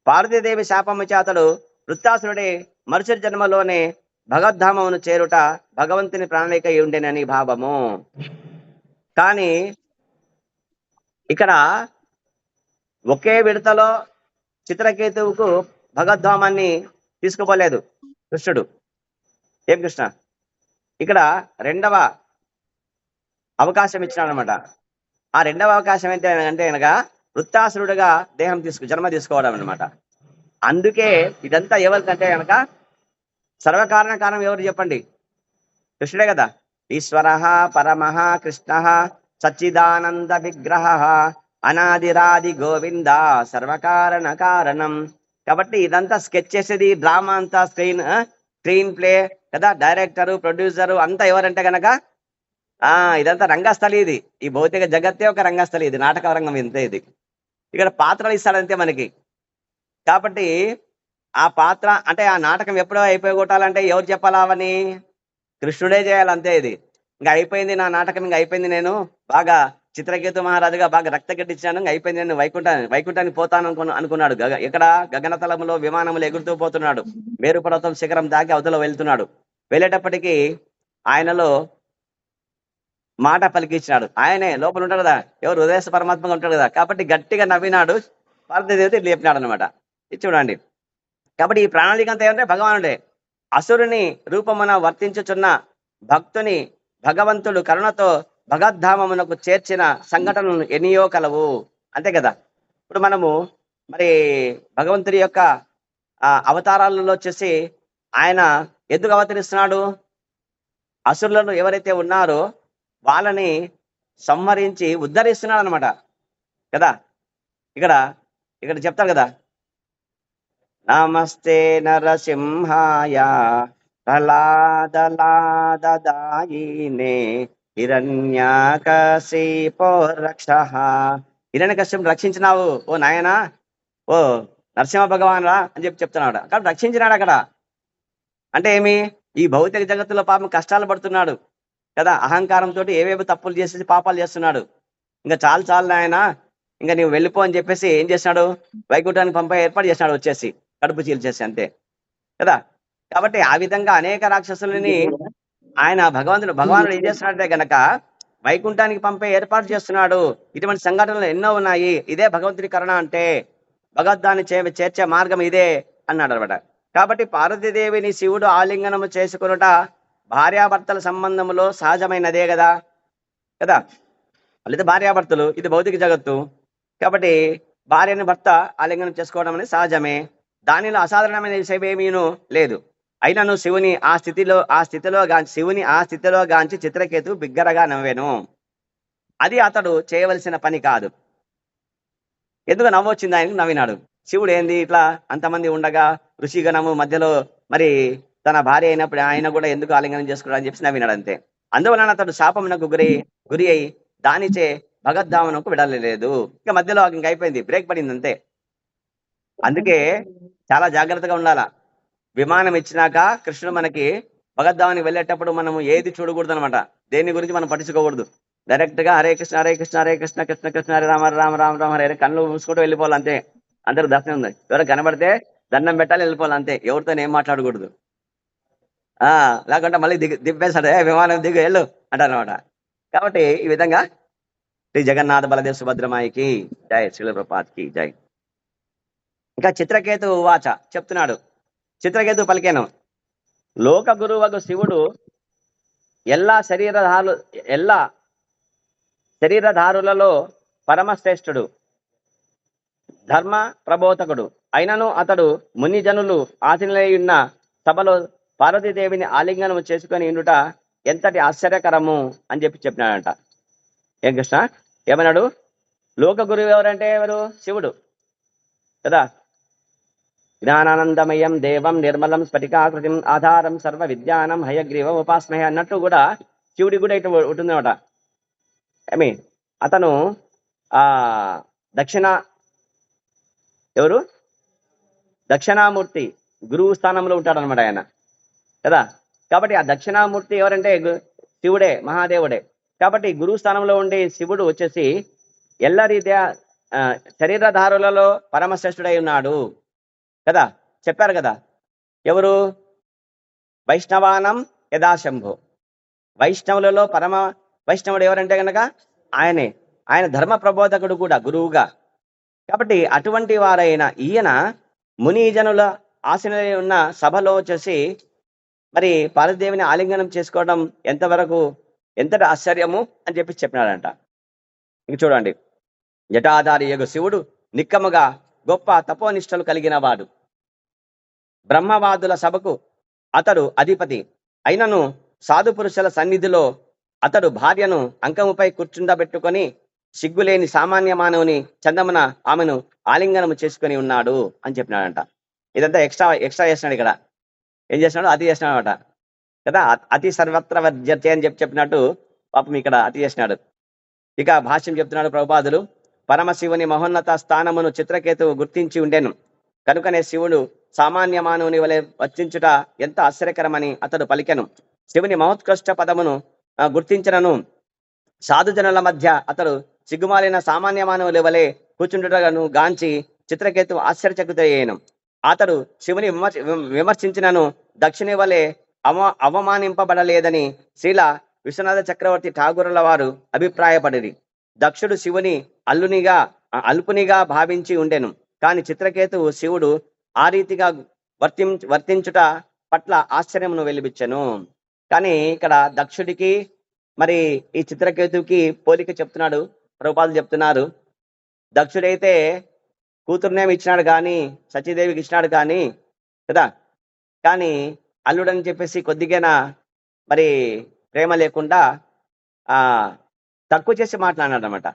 పార్వతీదేవి శాపము చేతడు వృత్తాసురుడే మరుసటి జన్మలోనే భగవద్ధామమును చేరుట భగవంతుని ప్రణాళిక ఉండేనని భావము. కానీ ఇక్కడ ఒకే విడతలో చిత్రకేతువుకు భగవద్ధామాన్ని తీసుకుపోలేదు కృష్ణుడు. ఏం కృష్ణ? ఇక్కడ రెండవ అవకాశం ఇచ్చినాడు అనమాట. ఆ రెండవ అవకాశం ఏంటంటే కనుక వృత్తాసురుడుగా జన్మ తీసుకోవడం అనమాట. అందుకే ఇదంతా ఎవరికంటే కనుక సర్వకారణ కారణం ఎవరు చెప్పండి? కృష్ణుడే కదా. ఈశ్వర పరమః కృష్ణ సచ్చిదానంద విగ్రహ అనాదిరాది గోవింద సర్వకారణ కారణం. కాబట్టి ఇదంతా స్కెచ్ చేసేది డ్రామా అంతా స్క్రీన్ ప్లే కదా, డైరెక్టరు, ప్రొడ్యూసరు అంతా ఎవరంటే కనుక ఇదంతా రంగస్థలి. ఇది ఈ భౌతిక జగత్తే ఒక రంగస్థలి, ఇది నాటక రంగం ఇంతే. ఇది ఇక్కడ పాత్రలు ఇస్తాడంతే మనకి. కాబట్టి ఆ పాత్ర అంటే ఆ నాటకం ఎప్పుడో అయిపోగొట్టాలంటే ఎవరు చెప్పాలా అవని? కృష్ణుడే చేయాలంతే. ఇది ఇంకా అయిపోయింది నా నాటకం, ఇంకా అయిపోయింది, నేను బాగా చిత్రకేతు మహారాజుగా బాగా రక్త గడ్డించాను, ఇంకా అయిపోయింది, నేను వైకుంఠానికి పోతాను అనుకున్నాడు. ఇక్కడ గగనతలములో విమానములు ఎగురుతూ పోతున్నాడు, మేరు పర్వతం శిఖరం దాకి అవతల వెళ్తున్నాడు. వెళ్ళేటప్పటికీ ఆయనలో మాట పలికించినాడు. ఆయనే లోపల ఉంటాడు కదా, ఎవరు? హృదయ పరమాత్మగా ఉంటాడు కదా. కాబట్టి గట్టిగా నవ్వినాడు, పార్వతీదేవి లేపినాడు అనమాట. ఇది చూడండి. కాబట్టి ఈ ప్రణాళిక అంతా ఏమంటే భగవానుడే. అసురుని రూపమున వర్తించుచున్న భక్తుని భగవంతుడు కరుణతో భగవద్ధామమునకు చేర్చిన సంఘటనలు ఎన్నో కలవు. అంతే కదా. ఇప్పుడు మనము మరి భగవంతుడి యొక్క అవతారాలలో వచ్చేసి ఆయన ఎందుకు అవతరిస్తున్నాడు? అసురులను ఎవరైతే ఉన్నారో వాళ్ళని సంహరించి ఉద్ధరిస్తున్నాడు అనమాట కదా. ఇక్కడ చెప్తారు కదా, నమస్తే నరసింహాయ ప్రహ్లాదలాదదాయినే హిరణ్యకశిపో రక్షః. హిరణ్యకశిపుని రక్షించినావు ఓ నాయనా, ఓ నరసింహ భగవాన్ రా అని చెప్తున్నాడు. కాబట్టి రక్షించినాడు అక్కడ. అంటే ఏమి, ఈ భౌతిక జగత్తులో పాపం కష్టాలు పడుతున్నాడు కదా, అహంకారంతో ఏవేవో తప్పులు చేసేసి పాపాలు చేస్తున్నాడు. ఇంకా చాలు చాలు నాయన, ఇంకా నీవు వెళ్ళిపో అని చెప్పేసి ఏం చేసినాడు, వైకుంఠానికి పంపే ఏర్పాటు చేసినాడు, వచ్చేసి కడుపు చీల్చేసి అంతే కదా. కాబట్టి ఆ విధంగా అనేక రాక్షసులని ఆయన భగవానుడు ఏం చేస్తున్నాడంటే గనక వైకుంఠానికి పంపే ఏర్పాటు చేస్తున్నాడు. ఇటువంటి సంఘటనలు ఎన్నో ఉన్నాయి. ఇదే భగవంతుడి కరుణ అంటే, భగవద్ధాన్ని చేర్చే మార్గం ఇదే అన్నాడు అనమాట. కాబట్టి పార్వతీదేవిని శివుడు ఆలింగనము చేసుకునుట భార్యాభర్తల సంబంధములో సహజమైనదే కదా కదా. వాళ్ళైతే భార్యాభర్తలు, ఇది భౌతిక జగత్తు. కాబట్టి భార్యని భర్త ఆలింగనం చేసుకోవడం అనేది సహజమే. దానిలో అసాధారణమైన విషయం ఏమీను లేదు. అయినను శివుని ఆ స్థితిలో గాంచి చిత్రకేతు బిగ్గరగా నవ్వెను. అది అతడు చేయవలసిన పని కాదు. ఎందుకు నవ్వొచ్చింది ఆయనకు, నవ్వినాడు. శివుడు ఏంది ఇట్లా అంతమంది ఉండగా ఋషిగణము మధ్యలో మరి తన భార్య అయినప్పుడు ఆయన కూడా ఎందుకు ఆలింగనం చేసుకున్నాడు అని చెప్పి నవ్వినాడు అంతే. అందువలన అతడు శాపమునకు గురి అయి దానిచే భగవద్ధామనకు విడలేదు. ఇంకా మధ్యలో ఇంక అయిపోయింది, బ్రేక్ పడింది అంతే. అందుకే చాలా జాగ్రత్తగా ఉండాలా. విమానం ఇచ్చినాక కృష్ణుడు మనకి భగవద్ధామానికి వెళ్ళేటప్పుడు మనము ఏది చూడకూడదు అనమాట. దేని గురించి మనం పట్టించుకోకూడదు. డైరెక్ట్ గా హరే కృష్ణ హరే కృష్ణ హరే కృష్ణ కృష్ణ కృష్ణ హరే రామ రామ రామ రామ హరే, కళ్ళు మూసుకుంటూ వెళ్ళిపోవాలి అంతే. అందరికి దర్శనం ఉంది, ఎవరు కనబడితే దండం పెట్టాలి, వెళ్ళిపోవాలి అంతే. ఎవరితో ఏం మాట్లాడకూడదు. లేకుంటే మళ్ళీ దింపేస్తాడు, విమానం దిగు వెళ్ళు అంటారు అనమాట. కాబట్టి ఈ విధంగా శ్రీ జగన్నాథ బలదేవ్ సుభద్రమాయికి జై, శ్రీల ప్రపాత్కి జై. ఇంకా చిత్రకేతు వాచ చెప్తున్నాడు. చిత్రకేతు పలికేను, లోక గురువగు శివుడు ఎల్లా శరీరధారులలో పరమశ్రేష్ఠుడు, ధర్మ ప్రబోధకుడు. అయినను అతడు మునిజనులు ఆశీనులైయున్న సభలో పార్వతీదేవిని ఆలింగనం చేసుకొని ఉండుట ఎంతటి ఆశ్చర్యకరము అని చెప్పినాడంట. ఏం కృష్ణ ఏమన్నాడు, లోక గురువు ఎవరంటే ఎవరు, శివుడు కదా. జ్ఞానానందమయం దేవం నిర్మలం స్ఫటికాకృతిం ఆధారం సర్వ విద్యానం హయగ్రీవం ఉపాస్మహ అన్నట్టు కూడా శివుడి కూడా ఇటు ఉంటుందన్నమాట. ఏమి అతను దక్షిణామూర్తి గురువు స్థానంలో ఉంటాడనమాట ఆయన కదా. కాబట్టి ఆ దక్షిణామూర్తి ఎవరంటే శివుడే, మహాదేవుడే. కాబట్టి గురువు స్థానంలో ఉండే శివుడు వచ్చేసి ఎల్ల రీత్యా శరీరధారులలో పరమశ్రేష్ఠుడై ఉన్నాడు కదా. చెప్పారు కదా, ఎవరు, వైష్ణవానం యథాశంభో. వైష్ణవులలో వైష్ణవుడు ఎవరంటే కనుక ఆయన ధర్మ ప్రబోధకుడు కూడా గురువుగా. కాబట్టి అటువంటి వారైన ఈయన మునిజనుల ఆశీనులై ఉన్న సభలో వచ్చేసి మరి పార్వతీదేవిని ఆలింగనం చేసుకోవడం ఎంతటి ఆశ్చర్యము అని చెప్పినాడంట. ఇంక చూడండి, జటాధారి యగు శివుడు నిక్కముగా గొప్ప తపోనిష్టలు కలిగిన వాడు. బ్రహ్మవాదుల సభకు అతడు అధిపతి. అయినను సాధు పురుషుల సన్నిధిలో అతడు భార్యను అంకముపై కూర్చుండబెట్టుకొని సిగ్గులేని సామాన్య మానవుని చందమున ఆమెను ఆలింగనము చేసుకొని ఉన్నాడు అని చెప్పినాడంట. ఇదంతా ఎక్స్ట్రా చేసినాడు. ఇక్కడ ఏం చేసినాడు, అతి చేసినాడు అనమాట కదా. అతి సర్వత్ర వర్జ్యతే అని చెప్పినట్టు పాపం ఇక్కడ అతి చేసినాడు. ఇక భాష్యం చెప్తున్నాడు ప్రభుపాదులు, పరమశివుని మహోన్నత స్థానమును చిత్రకేతువు గుర్తించి ఉండెను. కనుకనే శివుడు సామాన్య మానవుని వలె వర్తించుట ఎంత ఆశ్చర్యకరమని అతడు పలికెను. శివుని మహోత్కృష్ట పదమును గుర్తించినను సాధుజనుల మధ్య అతడు సిగ్గుమాలిన సామాన్య మానవుల వలె కూర్చుండుటను గాంచి చిత్రకేతు ఆశ్చర్యచకితుడయ్యెను. అతడు శివుని విమర్శించినను దక్షిణి వలె అవమానింపబడలేదని శ్రీల విశ్వనాథ చక్రవర్తి ఠాగూరుల వారు అభిప్రాయపడిరి. దక్షుడు శివుని అల్పునిగా భావించి ఉండెను. కాని చిత్రకేతువు శివుడు ఆ రీతిగా వర్తించుట పట్ల ఆశ్చర్యమును వెలిబిచ్చెను. కానీ ఇక్కడ దక్షుడికి మరి ఈ చిత్రకేతువుకి పోలిక చెప్తున్నాడు, ప్రభుపాదులు చెప్తున్నారు. దక్షుడైతే కూతుర్నేమి ఇచ్చినాడు కానీ, సతీదేవికి ఇచ్చినాడు కానీ కదా. కానీ అల్లుడని చెప్పేసి కొద్దిగా మరి ప్రేమ లేకుండా తక్కువ చేసి మాట్లాడినాడు అనమాట.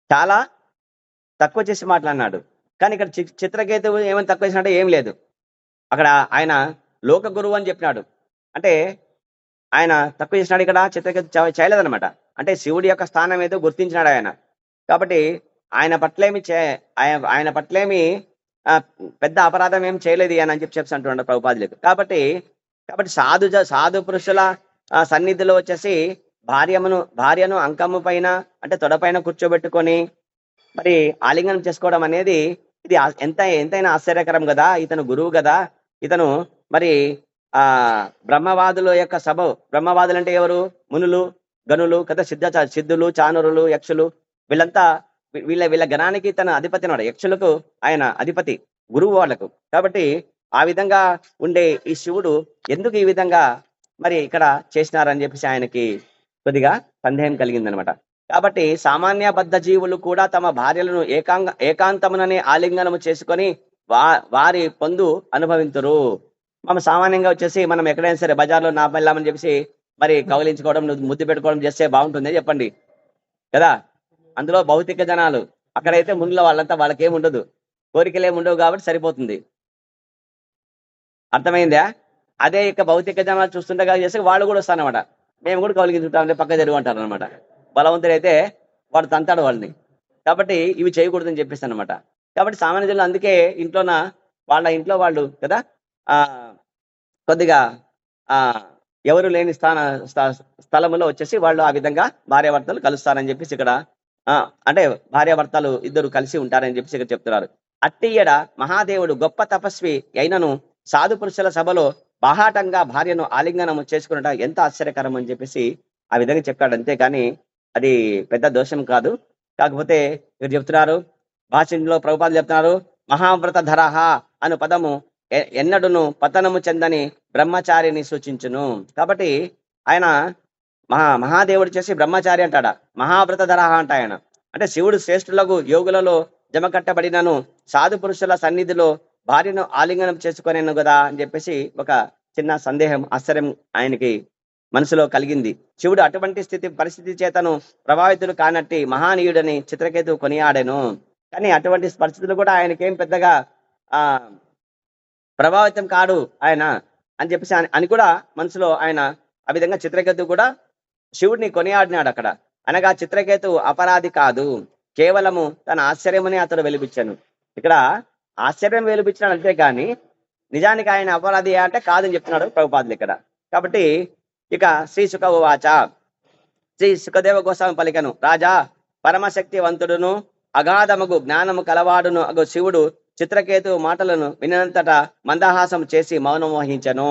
చాలా తక్కువ చేసి మాట్లాడినాడు. కానీ ఇక్కడ చిత్రకేతువు ఏమని తక్కువ చేసినట్టే ఏం లేదు. అక్కడ ఆయన లోక గురువు అని చెప్పినాడు. అంటే ఆయన తక్కువ చేసినాడు. ఇక్కడ చిత్రకేతు చేయలేదనమాట. అంటే శివుడి యొక్క స్థానం ఏదో గుర్తించినాడు ఆయన. కాబట్టి ఆయన పట్లేమి ఆ, పెద్ద అపరాధం ఏం చేయలేదు అని చెప్పి అంటున్నాడు ప్రభుపాదులకు. కాబట్టి కాబట్టి సాధు పురుషుల సన్నిధిలో వచ్చేసి భార్యను అంకము పైన అంటే తొడపైన కూర్చోబెట్టుకొని మరి ఆలింగనం చేసుకోవడం అనేది ఇది ఎంతైనా ఆశ్చర్యకరం కదా. ఇతను గురువు కదా, ఇతను మరి ఆ బ్రహ్మవాదుల యొక్క సభ. బ్రహ్మవాదులు అంటే ఎవరు? మునులు, గనులు కదా, సిద్ధులు, చానురులు, యక్షులు, వీళ్ళంతా వీళ్ళ గణానికి తన అధిపతి అన్నాడు. యక్షులకు ఆయన అధిపతి, గురువు వాళ్ళకు. కాబట్టి ఆ విధంగా ఉండే ఈ శివుడు ఎందుకు ఈ విధంగా మరి ఇక్కడ చేసినారని చెప్పేసి ఆయనకి కొద్దిగా సందేహం కలిగిందనమాట. కాబట్టి సామాన్యబద్ధ జీవులు కూడా తమ భార్యలను ఏకాంతముననే ఆలింగనము చేసుకొని వారి పొందు అనుభవించరు. మనం సామాన్యంగా వచ్చేసి మనం ఎక్కడైనా సరే బజార్లో నా పెళ్ళామని చెప్పేసి మరి కౌలించుకోవడం, ముద్దు పెట్టుకోవడం చేస్తే బాగుంటుంది చెప్పండి కదా. అందులో భౌతిక జనాలు, అక్కడైతే మునుల వాళ్ళంతా వాళ్ళకేం ఉండదు, కోరికలు ఏమి ఉండవు కాబట్టి సరిపోతుంది. అర్థమైందా? అదే ఇక భౌతిక జనాలు చూస్తుండగా చేస్తే వాళ్ళు కూడా వస్తారనమాట. మేము కూడా కౌలిగించుకుంటాం, పక్క జరుగు అంటారు అనమాట. బలవంతుడైతే వాడు తంతాడు వాళ్ళని. కాబట్టి ఇవి చేయకూడదని చెప్పేస్తాను అనమాట. కాబట్టి సామాన్య జనులు అందుకే వాళ్ళ ఇంట్లో వాళ్ళు కదా కొద్దిగా ఎవరు లేని స్థలములో వచ్చేసి వాళ్ళు ఆ విధంగా భార్యాభర్తలు కలుస్తారని చెప్పేసి ఇక్కడ అంటే భార్యాభర్తలు ఇద్దరు కలిసి ఉంటారని చెప్పేసి ఇక్కడ చెప్తున్నారు. అట్టియడ మహాదేవుడు గొప్ప తపస్వి అయినను సాధు పురుషుల సభలో బాహాటంగా భార్యను ఆలింగనము చేసుకున్నట ఎంత ఆశ్చర్యకరం అని చెప్పేసి ఆ విధంగా చెప్పాడు. అంతేకాని అది పెద్ద దోషం కాదు. కాకపోతే ఇక్కడ చెప్తున్నారు, భాషలో ప్రభుపాదులు చెప్తున్నారు, మహావ్రత ధరహ అను పదము ఎన్నడును పతనము చెందని బ్రహ్మచారిని సూచించును. కాబట్టి ఆయన మహాదేవుడు చేసి బ్రహ్మచారి అంటాడా, మహావ్రత ధరహ అంట ఆయన. అంటే శివుడు శ్రేష్ఠులకు యోగులలో జమ కట్టబడినను సాధు పురుషుల సన్నిధిలో భార్యను ఆలింగనం చేసుకునేను కదా అని చెప్పేసి ఒక చిన్న సందేహం, ఆశ్చర్యం ఆయనకి మనసులో కలిగింది. శివుడు అటువంటి పరిస్థితి చేతను ప్రభావితుడు కానట్టి మహానీయుడని చిత్రకేతు కొనియాడాను. కానీ అటువంటి పరిస్థితులు కూడా ఆయనకేం పెద్దగా ప్రభావితం కాడు ఆయన అని చెప్పేసి అని కూడా మనసులో ఆయన ఆ విధంగా చిత్రకేతు కూడా శివుడిని కొనియాడినాడు అక్కడ. అనగా చిత్రకేతు అపరాధి కాదు, కేవలము తన ఆశ్చర్యమని అతడు వెలిపించాను. ఇక్కడ ఆశ్చర్యం వెలిపించినాడు అంతే కానీ నిజానికి ఆయన అపరాధి అంటే కాదని చెప్తున్నాడు ప్రభుపాదులు ఇక్కడ. కాబట్టి ఇక శ్రీ సుఖ ఉవాచ, శ్రీ సుఖదేవ గోస్వామి పలికను, రాజా పరమశక్తివంతుడును అగాధమగు జ్ఞానము కలవాడును అగు శివుడు చిత్రకేతు మాటలను వినంతట మందహాసం చేసి మౌనం వహించను.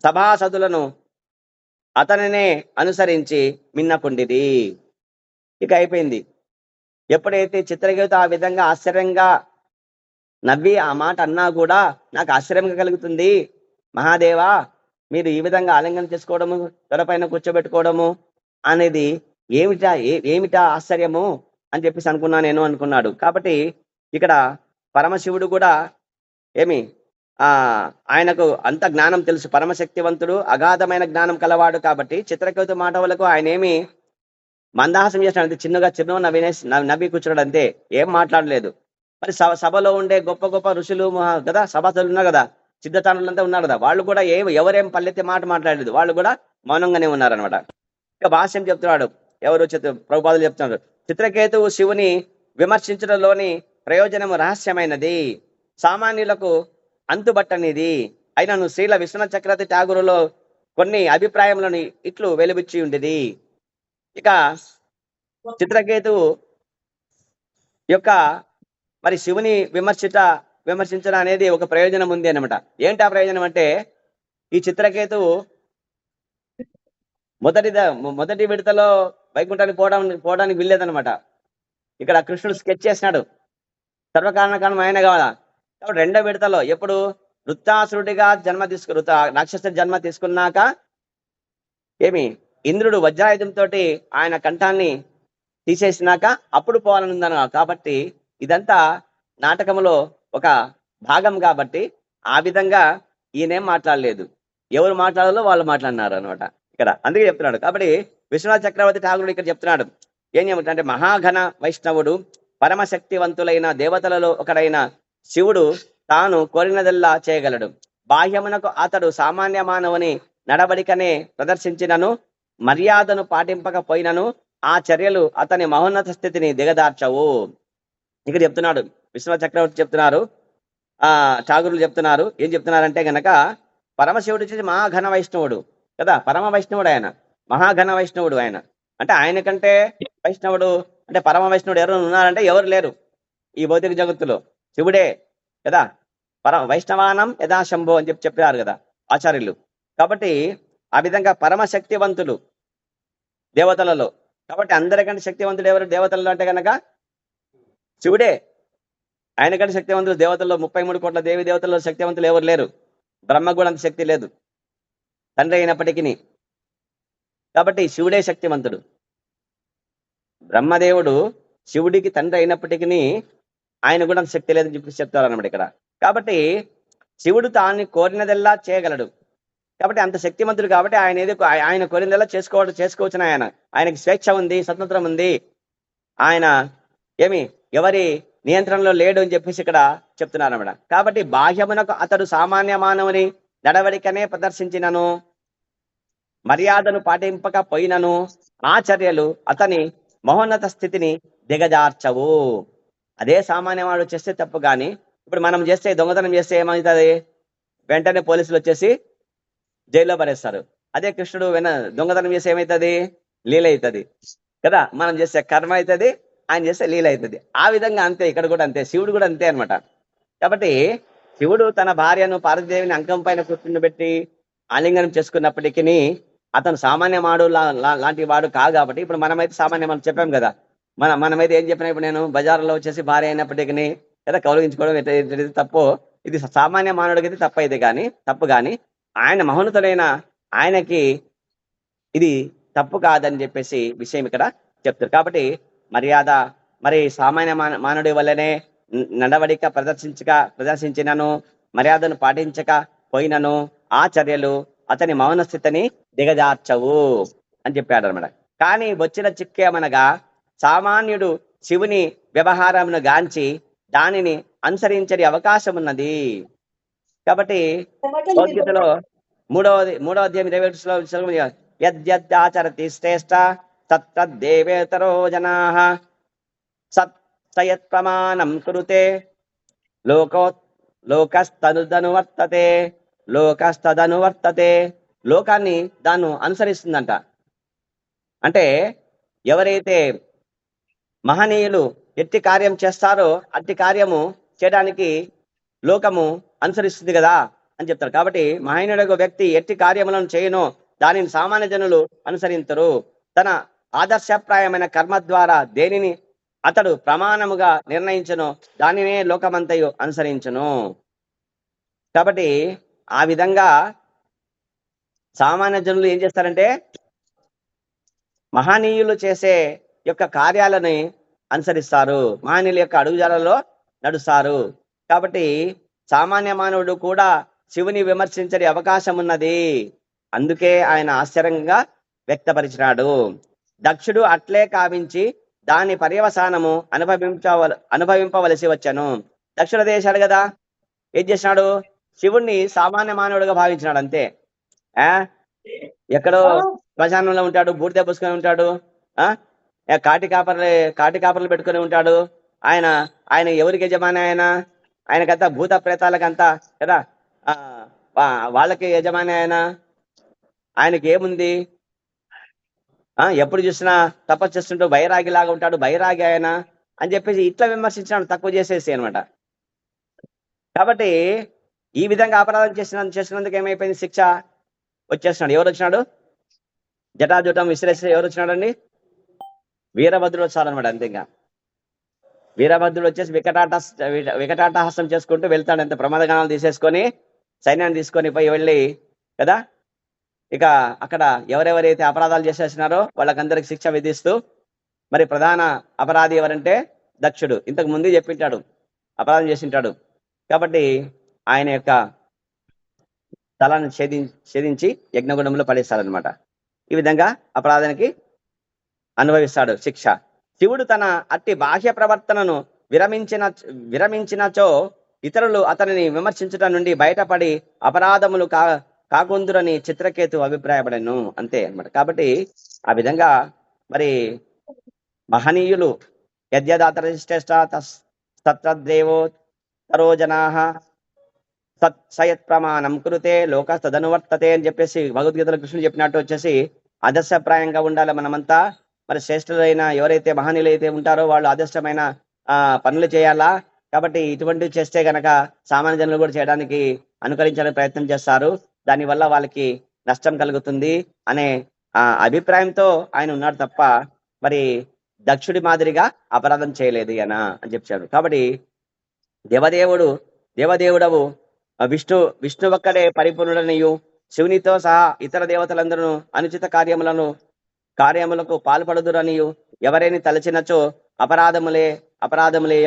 సభాసదులను అతనినే అనుసరించి మిన్నకుండిది. ఇక అయిపోయింది. ఎప్పుడైతే చిత్రకేతు ఆ విధంగా ఆశ్చర్యంగా నవ్వి ఆ మాట అన్నా కూడా నాకు ఆశ్చర్యంగా కలుగుతుంది, మహాదేవా మీరు ఈ విధంగా ఆలింగనం చేసుకోవడము, తొడపైన కూర్చోబెట్టుకోవడము అనేది ఏమిటా ఆశ్చర్యము అని చెప్పేసి అనుకున్నాడు. కాబట్టి ఇక్కడ పరమశివుడు కూడా ఆయనకు అంత జ్ఞానం తెలుసు, పరమశక్తివంతుడు, అగాధమైన జ్ఞానం కలవాడు. కాబట్టి చిత్రకేతు మాట వరకు ఆయన మందహాసం చేసినాడు, చిన్నగా నవ్వి కూర్చున్నాడు అంతే, ఏం మాట్లాడలేదు. మరి సభలో ఉండే గొప్ప గొప్ప ఋషులు కదా, సభాసదులు ఉన్నారు కదా, సిద్ధతానులంతా ఉన్నారు కదా, వాళ్ళు కూడా ఎవరేం పల్లెత్తి మాట మాట్లాడలేదు, వాళ్ళు కూడా మౌనంగానే ఉన్నారనమాట. ఇక భాష్యం చెప్తున్నాడు, ఎవరు ప్రభుపాదులు చెప్తున్నారు, చిత్రకేతువు శివుని విమర్శించడంలోని ప్రయోజనము రహస్యమైనది, సామాన్యులకు అంతుబట్టనిది అయినను శ్రీల విశ్వనాథ చక్రవర్తి ఠాగూరులో కొన్ని అభిప్రాయములను ఇట్లు వెలుబుచ్చి ఉండేది. ఇక చిత్రకేతువు యొక్క మరి శివుని విమర్శించడం అనేది ఒక ప్రయోజనం ఉంది అనమాట. ఏంటి ఆ ప్రయోజనం అంటే, ఈ చిత్రకేతువు మొదటి విడతలో వైకుంఠానికి పోవడానికి వీల్లేదనమాట. ఇక్కడ కృష్ణుడు స్కెచ్ చేసినాడు, సర్వకారణం ఆయన కావాలా. కాబట్టి రెండో విడతలో ఎప్పుడు వృత్తాసురుడిగా రాక్షస జన్మ తీసుకున్నాక ఇంద్రుడు వజ్రాయుధంతో ఆయన కంఠాన్ని తీసేసినాక అప్పుడు పోవాలనుందన. కాబట్టి ఇదంతా నాటకములో ఒక భాగం కాబట్టి ఆ విధంగా ఈయనేం మాట్లాడలేదు, ఎవరు మాట్లాడాలో వాళ్ళు మాట్లాడినారు అనమాట ఇక్కడ. అందుకే చెప్తున్నాడు. కాబట్టి విశ్వనాథ చక్రవర్తి ఠాగూరుడు ఇక్కడ చెప్తున్నాడు ఏం చెప్తాడంటే, మహాఘన వైష్ణవుడు, పరమశక్తివంతులైన దేవతలలో ఒకడైన శివుడు తాను కోరినదల్లా చేయగలడు. బాహ్యమునకు అతడు సామాన్య మానవుని నడవడికనే ప్రదర్శించినను, మర్యాదను పాటింపకపోయినను ఆ చర్యలు అతని మహోన్నత స్థితిని దిగదార్చవు. ఇక్కడ చెప్తున్నాడు విశ్వ చక్రవర్తి చెప్తున్నారు, ఠాగూరులు చెప్తున్నారు. ఏం చెప్తున్నారంటే గనక పరమశివుడు వచ్చేసి మహాఘన వైష్ణవుడు కదా, పరమ వైష్ణవుడు ఆయన, మహాఘన వైష్ణవుడు ఆయన. అంటే ఆయన కంటే వైష్ణవుడు అంటే పరమ వైష్ణవుడు ఎవరు ఉన్నారంటే ఎవరు లేరు ఈ భౌతిక జగత్తులో, శివుడే కదా. వైష్ణవానం యథా శంభో అని చెప్పారు కదా ఆచార్యులు. కాబట్టి ఆ విధంగా పరమశక్తివంతులు దేవతలలో. కాబట్టి అందరికంటే శక్తివంతుడు ఎవరు దేవతలలో అంటే కనుక శివుడే. ఆయన కంటే శక్తివంతులు దేవతల్లో 33 కోట్ల దేవి దేవతల్లో శక్తివంతులు ఎవరు లేరు. బ్రహ్మ కూడా అంత శక్తి లేదు తండ్రి అయినప్పటికీ. కాబట్టి శివుడే శక్తివంతుడు. బ్రహ్మదేవుడు శివుడికి తండ్రి అయినప్పటికీ ఆయన కూడా అంత శక్తి లేదని చెప్పి చెప్తారు అన్నమాట ఇక్కడ. కాబట్టి శివుడు తాను కోరినదెల్లా చేయగలడు. కాబట్టి అంత శక్తిమంతుడు. కాబట్టి ఆయన కోరినదెల్లా చేసుకోవచ్చున ఆయనకి స్వేచ్ఛ ఉంది, స్వతంత్రం ఉంది. ఆయన ఎవరి నియంత్రణలో లేడు అని చెప్పేసి ఇక్కడ చెప్తున్నారు అన్నమాట. కాబట్టి బాహ్యమునకు అతడు సామాన్య మానవుని నడవడికనే ప్రదర్శించినను, మర్యాదను పాటింపకపోయినను ఆచర్యలు అతని మహోన్నత స్థితిని దిగజార్చవు. అదే సామాన్యవాడు చేస్తే తప్పు. కానీ ఇప్పుడు మనం చేస్తే దొంగతనం చేస్తే ఏమవుతుంది? వెంటనే పోలీసులు వచ్చేసి జైల్లో పడేస్తారు. అదే కృష్ణుడు దొంగతనం చేస్తే ఏమవుతుంది? లీల అవుతుంది కదా. మనం చేస్తే కర్మ అవుతుంది, ఆయన చేస్తే లీల అవుతుంది. ఆ విధంగా అంతే ఇక్కడ కూడా అంతే, శివుడు కూడా అంతే అనమాట. కాబట్టి శివుడు తన భార్యను పార్వతీదేవిని అంకం పైన కూర్చుండబెట్టి ఆలింగనం చేసుకున్నప్పటికీ అతను సామాన్య మాడు లాంటి వాడు కాదు. కాబట్టి ఇప్పుడు మనమైతే సామాన్య మనం చెప్పాం కదా, మనమైతే ఏం చెప్పినా ఇప్పుడు నేను బజార్లో వచ్చేసి భార్య అయినప్పటికీ కదా కౌలించుకోవడం తప్పు. ఇది సామాన్య మానవుడికి అయితే తప్పు అయితే తప్పు. కానీ ఆయన మహోన్నతుడైన ఆయనకి ఇది తప్పు కాదని చెప్పేసి విషయం ఇక్కడ చెప్తారు. కాబట్టి మర్యాద మరి సామాన్య మానవుడి వల్లనే నడవడిక ప్రదర్శించినను, మర్యాదను పాటించక పోయినను ఆచర్యలు అతని మౌన స్థితిని దిగజార్చవు అని చెప్పాడు అనమాట. కానీ వచ్చిన చిక్కేమనగా సామాన్యుడు శివుని వ్యవహారమును గాంచి దానిని అనుసరించని అవకాశం ఉన్నది. కాబట్టి భగవద్గీతలో 3వ అధ్యాయం 27 శ్లోకం యద్యద్యాచరతి శ్రేష్ఠ తత్తద్దేవేతరో జనాః సయత్ ప్రమాణం కురుతే లోకస్తదనువర్తతే. లోకాన్ని దాన్ని అనుసరిస్తుందంట. అంటే ఎవరైతే మహనీయులు ఎట్టి కార్యం చేస్తారో అట్టి కార్యము చేయడానికి లోకము అనుసరిస్తుంది కదా అని చెప్తారు. కాబట్టి మహనీయుడు వ్యక్తి ఎట్టి కార్యములను చేయను దానిని సామాన్య జనులు అనుసరించరు. తన ఆదర్శప్రాయమైన కర్మ ద్వారా దేనిని అతడు ప్రమాణముగా నిర్ణయించును దానినే లోకమంతయు అనుసరించును. కాబట్టి ఆ విధంగా సామాన్య జనులు ఏం చేస్తారంటే మహనీయులు చేసే యొక్క కార్యాలని అనుసరిస్తారు, మహనీయుల యొక్క అడుగుజాడల్లో నడుస్తారు. కాబట్టి సామాన్య మానవుడు కూడా శివుని విమర్శించే అవకాశం ఉన్నది. అందుకే ఆయన ఆశ్చర్యంగా వ్యక్తపరిచినాడు. దక్షుడు అట్లే కావించి దాని పర్యవసానము అనుభవింపవలసి వచ్చాను. దక్షుడు చేశాడు కదా, ఏం చేసినాడు? శివుణ్ణి సామాన్య మానవుడిగా భావించినాడు అంతే. ఎక్కడో శ్మశానంలో ఉంటాడు, బూడిద పూసుకొని ఉంటాడు, కాటి కాపర్లు పెట్టుకొని ఉంటాడు. ఆయన ఎవరికి యజమాని? ఆయనకంతా భూత ప్రేతాలకంతా కదా వాళ్ళకి యజమాని ఆయనకి ఏముంది? ఎప్పుడు చూసినా తపస్సు చేస్తుంటూ బైరాగిలాగా ఉంటాడు, బైరాగి ఆయన అని చెప్పేసి ఇట్లా విమర్శించినాడు, తక్కువ చేసేసి అనమాట. కాబట్టి ఈ విధంగా అపరాధం చేసినందుకు ఏమైపోయింది? శిక్ష వచ్చేస్తున్నాడు. ఎవరు వచ్చినాడు? జటాజుటం విసిరేసి ఎవరు వచ్చినాడండి? వీరభద్రుడు వచ్చాడనమాట. అంతేగా వీరభద్రుడు వచ్చేసి వికటాటహాసం చేసుకుంటూ వెళ్తాడు. అంత ప్రమాదగానాలు తీసేసుకొని సైన్యాన్ని తీసుకొని వెళ్ళి కదా ఇక అక్కడ ఎవరెవరైతే అపరాధాలు చేసేసినారో వాళ్ళకందరికి శిక్ష విధిస్తూ, మరి ప్రధాన అపరాధి ఎవరంటే దక్షుడు. ఇంతకు ముందే చెప్పింటాడు, అపరాధం చేసింటాడు. కాబట్టి ఆయన యొక్క తలను ఛేదించి యజ్ఞగుండంలో పడేస్తాడనమాట. ఈ విధంగా అపరాధానికి అనుభవిస్తాడు శిక్ష. శివుడు తన అట్టి బాహ్య ప్రవర్తనను విరమించినచో ఇతరులు అతనిని విమర్శించడం నుండి బయటపడి అపరాధములు కాకుందురని చిత్రకేతు అభిప్రాయపడను అంతే అన్నమాట. కాబట్టి ఆ విధంగా మరి మహనీయులు యద్యదాతరిష్టేష్ట తత్రదేవో తరో జనాః సయత్ ప్రమాణం కురుతే లోక తదనువర్తతే అని చెప్పేసి భగవద్గీతలో కృష్ణుడు చెప్పినట్టు వచ్చేసి ఆదర్శప్రాయంగా ఉండాలి మనమంతా. మరి శ్రేష్ఠులైన ఎవరైతే మహనీయులు అయితే ఉంటారో వాళ్ళు ఆదర్శమైన పనులు చేయాలా. కాబట్టి ఇటువంటివి చేస్తే గనక సామాన్య జనులు కూడా చేయడానికి అనుకరించడానికి ప్రయత్నం చేస్తారు. దానివల్ల వాళ్ళకి నష్టం కలుగుతుంది అనే అభిప్రాయంతో ఆయన ఉన్నాడు తప్ప మరి దక్షుడి మాదిరిగా అపరాధం చేయలేదు ఈయన అని చెప్పాడు. కాబట్టి దేవదేవుడవు విష్ణు ఒక్కడే పరిపూర్ణుడనియు శివునితో సహా ఇతర దేవతలందరూ అనుచిత కార్యములకు పాల్పడుదురనియు ఎవరైనా తలచినచో అపరాధములే అపరాధులే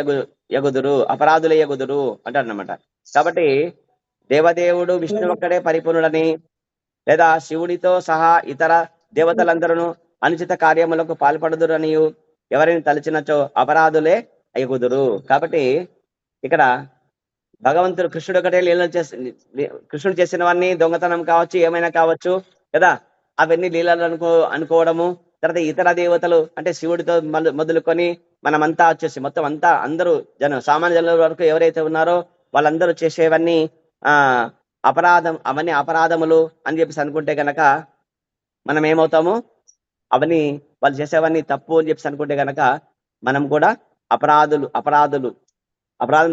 ఎగుదురు అంటారన్నమాట. కాబట్టి దేవదేవుడు విష్ణు ఒక్కడే పరిపూర్ణుడని లేదా శివుడితో సహా ఇతర దేవతలందరూ అనుచిత కార్యములకు పాల్పడుదురనియు ఎవరైనా తలచినచో అపరాధులే ఎగుదురు. కాబట్టి ఇక్కడ భగవంతుడు కృష్ణుడు ఒకటే లీలలు కృష్ణుడు చేసినవన్నీ దొంగతనం కావచ్చు, ఏమైనా కావచ్చు కదా, అవన్నీ లీలలు అనుకోవడము. తర్వాత ఇతర దేవతలు అంటే శివుడితో మొదలుకొని మనమంతా వచ్చేసి మొత్తం అంతా అందరూ సామాన్య జనుల వరకు ఎవరైతే ఉన్నారో వాళ్ళందరూ చేసేవన్నీ అవన్నీ అపరాధములు అని చెప్పేసి అనుకుంటే గనక మనం ఏమవుతాము, అవన్నీ వాళ్ళు చేసేవన్నీ తప్పు అని చెప్పేసి అనుకుంటే గనక మనం కూడా అపరాధం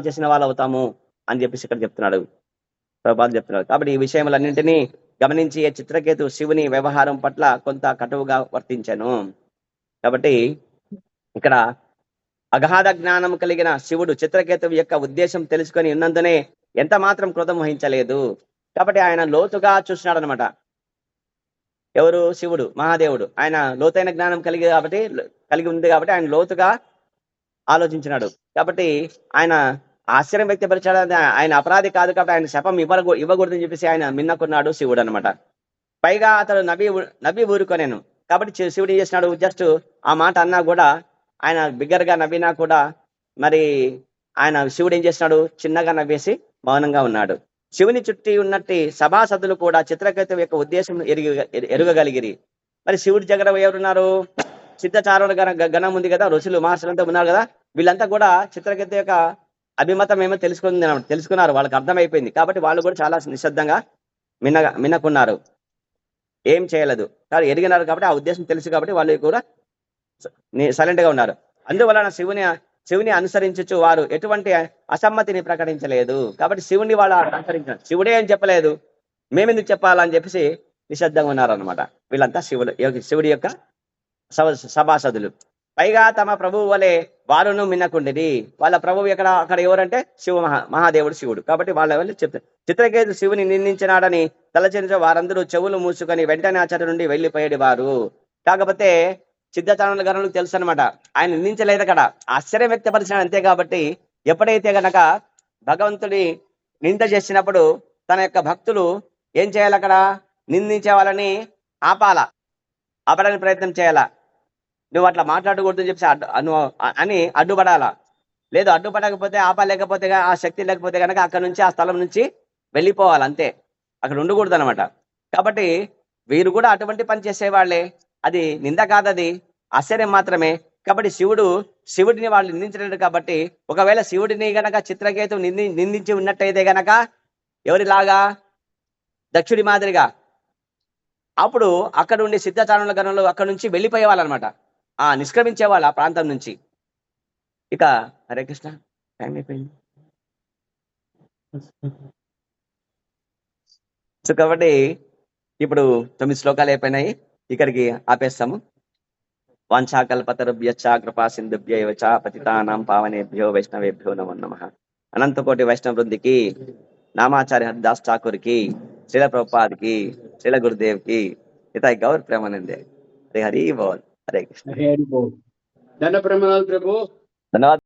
చేసిన వాళ్ళు అవుతాము అని చెప్పేసి ఇక్కడ చెప్తున్నాడు, ప్రభుపాదులు చెప్తున్నాడు. కాబట్టి ఈ విషయములన్నింటినీ గమనించి చిత్రకేతు శివుని వ్యవహారం పట్ల కొంత కటువుగా వర్తించాను. కాబట్టి ఇక్కడ అగాధ జ్ఞానం కలిగిన శివుడు చిత్రకేతువు యొక్క ఉద్దేశం తెలుసుకొని ఉన్నందునే ఎంత మాత్రం క్రోధం వహించలేదు. కాబట్టి ఆయన లోతుగా చూస్తున్నాడు అనమాట. ఎవరు? శివుడు, మహాదేవుడు. ఆయన లోతైన జ్ఞానం కలిగి ఉంది కాబట్టి ఆయన లోతుగా ఆలోచించినాడు. కాబట్టి ఆయన ఆశ్చర్యం వ్యక్తపరిచాడు. ఆయన అపరాధి కాదు కాబట్టి ఆయన శపం ఇవ్వకూడదని చెప్పేసి ఆయన మిన్నకున్నాడు శివుడు అనమాట. పైగా అతడు నవ్వి ఊరుకొనేను. కాబట్టి శివుడు ఏం చేసినాడు, జస్ట్ ఆ మాట అన్నా కూడా ఆయన బిగ్గరగా నవ్వినా కూడా మరి ఆయన శివుడు ఏం చేసినాడు, చిన్నగా నవ్వేసి మౌనంగా ఉన్నాడు. శివుని చుట్టి ఉన్నట్టి సభాసదులు కూడా చిత్రకేతు యొక్క ఉద్దేశం ఎరుగగలిగిరి. మరి శివుడి దగ్గర ఎవరున్నారు? సిద్ధచారుల గణం ఉంది కదా, ఋషులు మహర్షులంతా ఉన్నారు కదా, వీళ్ళంతా కూడా చిత్రకేతు యొక్క అభిమతం ఏమో తెలుసుకున్నారు, వాళ్ళకి అర్థమైపోయింది. కాబట్టి వాళ్ళు కూడా చాలా నిశ్శబ్దంగా మిన్నకున్నారు, ఏం చేయలేదు. కానీ ఎరిగినారు కాబట్టి ఆ ఉద్దేశం తెలుసు కాబట్టి వాళ్ళు కూడా సైలెంట్ గా ఉన్నారు. అందువలన శివుని అనుసరించు వారు ఎటువంటి అసమ్మతిని ప్రకటించలేదు. కాబట్టి శివుని వాళ్ళు అనుసరించారు. శివుడే ఏం చెప్పలేదు, మేమెందుకు చెప్పాలని చెప్పేసి నిశ్శబ్దంగా ఉన్నారనమాట వీళ్ళంతా శివుడి యొక్క సభాసదులు. పైగా తమ ప్రభువు వలె వారును మిన్నకుండిరి. వాళ్ళ ప్రభువు అక్కడ ఎవరంటే మహాదేవుడు శివుడు. కాబట్టి వాళ్ళ వల్ల చెప్తారు. చిత్రకేతు శివుని నిందించినాడని తలచెంచో వారందరూ చెవులు మూసుకొని వెంటనే అచ్చటి నుండి వెళ్ళిపోయేది వారు. కాకపోతే సిద్ధచారుల గణులకు తెలుసు అనమాట, ఆయన నిందించలేదు అక్కడ, ఆశ్చర్యం వ్యక్తపరిచినాడు అంతే. కాబట్టి ఎప్పుడైతే గనక భగవంతుడి నింద చేసినప్పుడు తన యొక్క భక్తులు ఏం చేయాలి, అక్కడ నిందించే వాళ్ళని ఆపడానికి ప్రయత్నం చేయాలా. నువ్వు అట్లా మాట్లాడకూడదు చెప్పి అని అడ్డుపడాలా. లేదు అడ్డుపడకపోతే ఆపలేకపోతే ఆ శక్తి లేకపోతే కనుక అక్కడ నుంచి ఆ స్థలం నుంచి వెళ్ళిపోవాలి అంతే, అక్కడ ఉండకూడదు అనమాట. కాబట్టి వీరు కూడా అటువంటి పని చేసేవాళ్లే. అది నింద కాదది, ఆశ్చర్యం మాత్రమే. కాబట్టి శివుడిని వాళ్ళు నిందించలేదు. కాబట్టి ఒకవేళ శివుడిని గనక చిత్రకేతు నిందించి ఉన్నట్టయితే గనక ఎవరిలాగా, దక్షుడి మాదిరిగా, అప్పుడు అక్కడ ఉండే సిద్ధచారుల గణంలో అక్కడ నుంచి వెళ్ళిపోయే వాళ్ళనమాట, నిష్క్రమించేవాళ్ళు ఆ ప్రాంతం నుంచి. ఇక హరే కృష్ణ, టైం అయిపోయింది. సో కాబట్టి ఇప్పుడు 9 శ్లోకాలు అయిపోయినాయి, ఇక్కడికి ఆపేస్తాము. వాంఛాకల్పతరుభ్యశ్చ కృపా సింధుభ్యైవ చ పతితానాం పావనేభ్యో వైష్ణవేభ్యో నమో నమః. అనంతకోటి వైష్ణవ వృద్ధికి, నామాచార్య హరిదాస్ ఠాకూర్ కి, శ్రీల ప్రభుపాద్ కి, శ్రీల గురుదేవ్ కి, ఇతాయి గౌర్ ప్రేమానందే. హరి హరి బోల్. హరే కృష్ణ. ధన్యవాదాలు ప్రభు. ధన్యవాదాలు.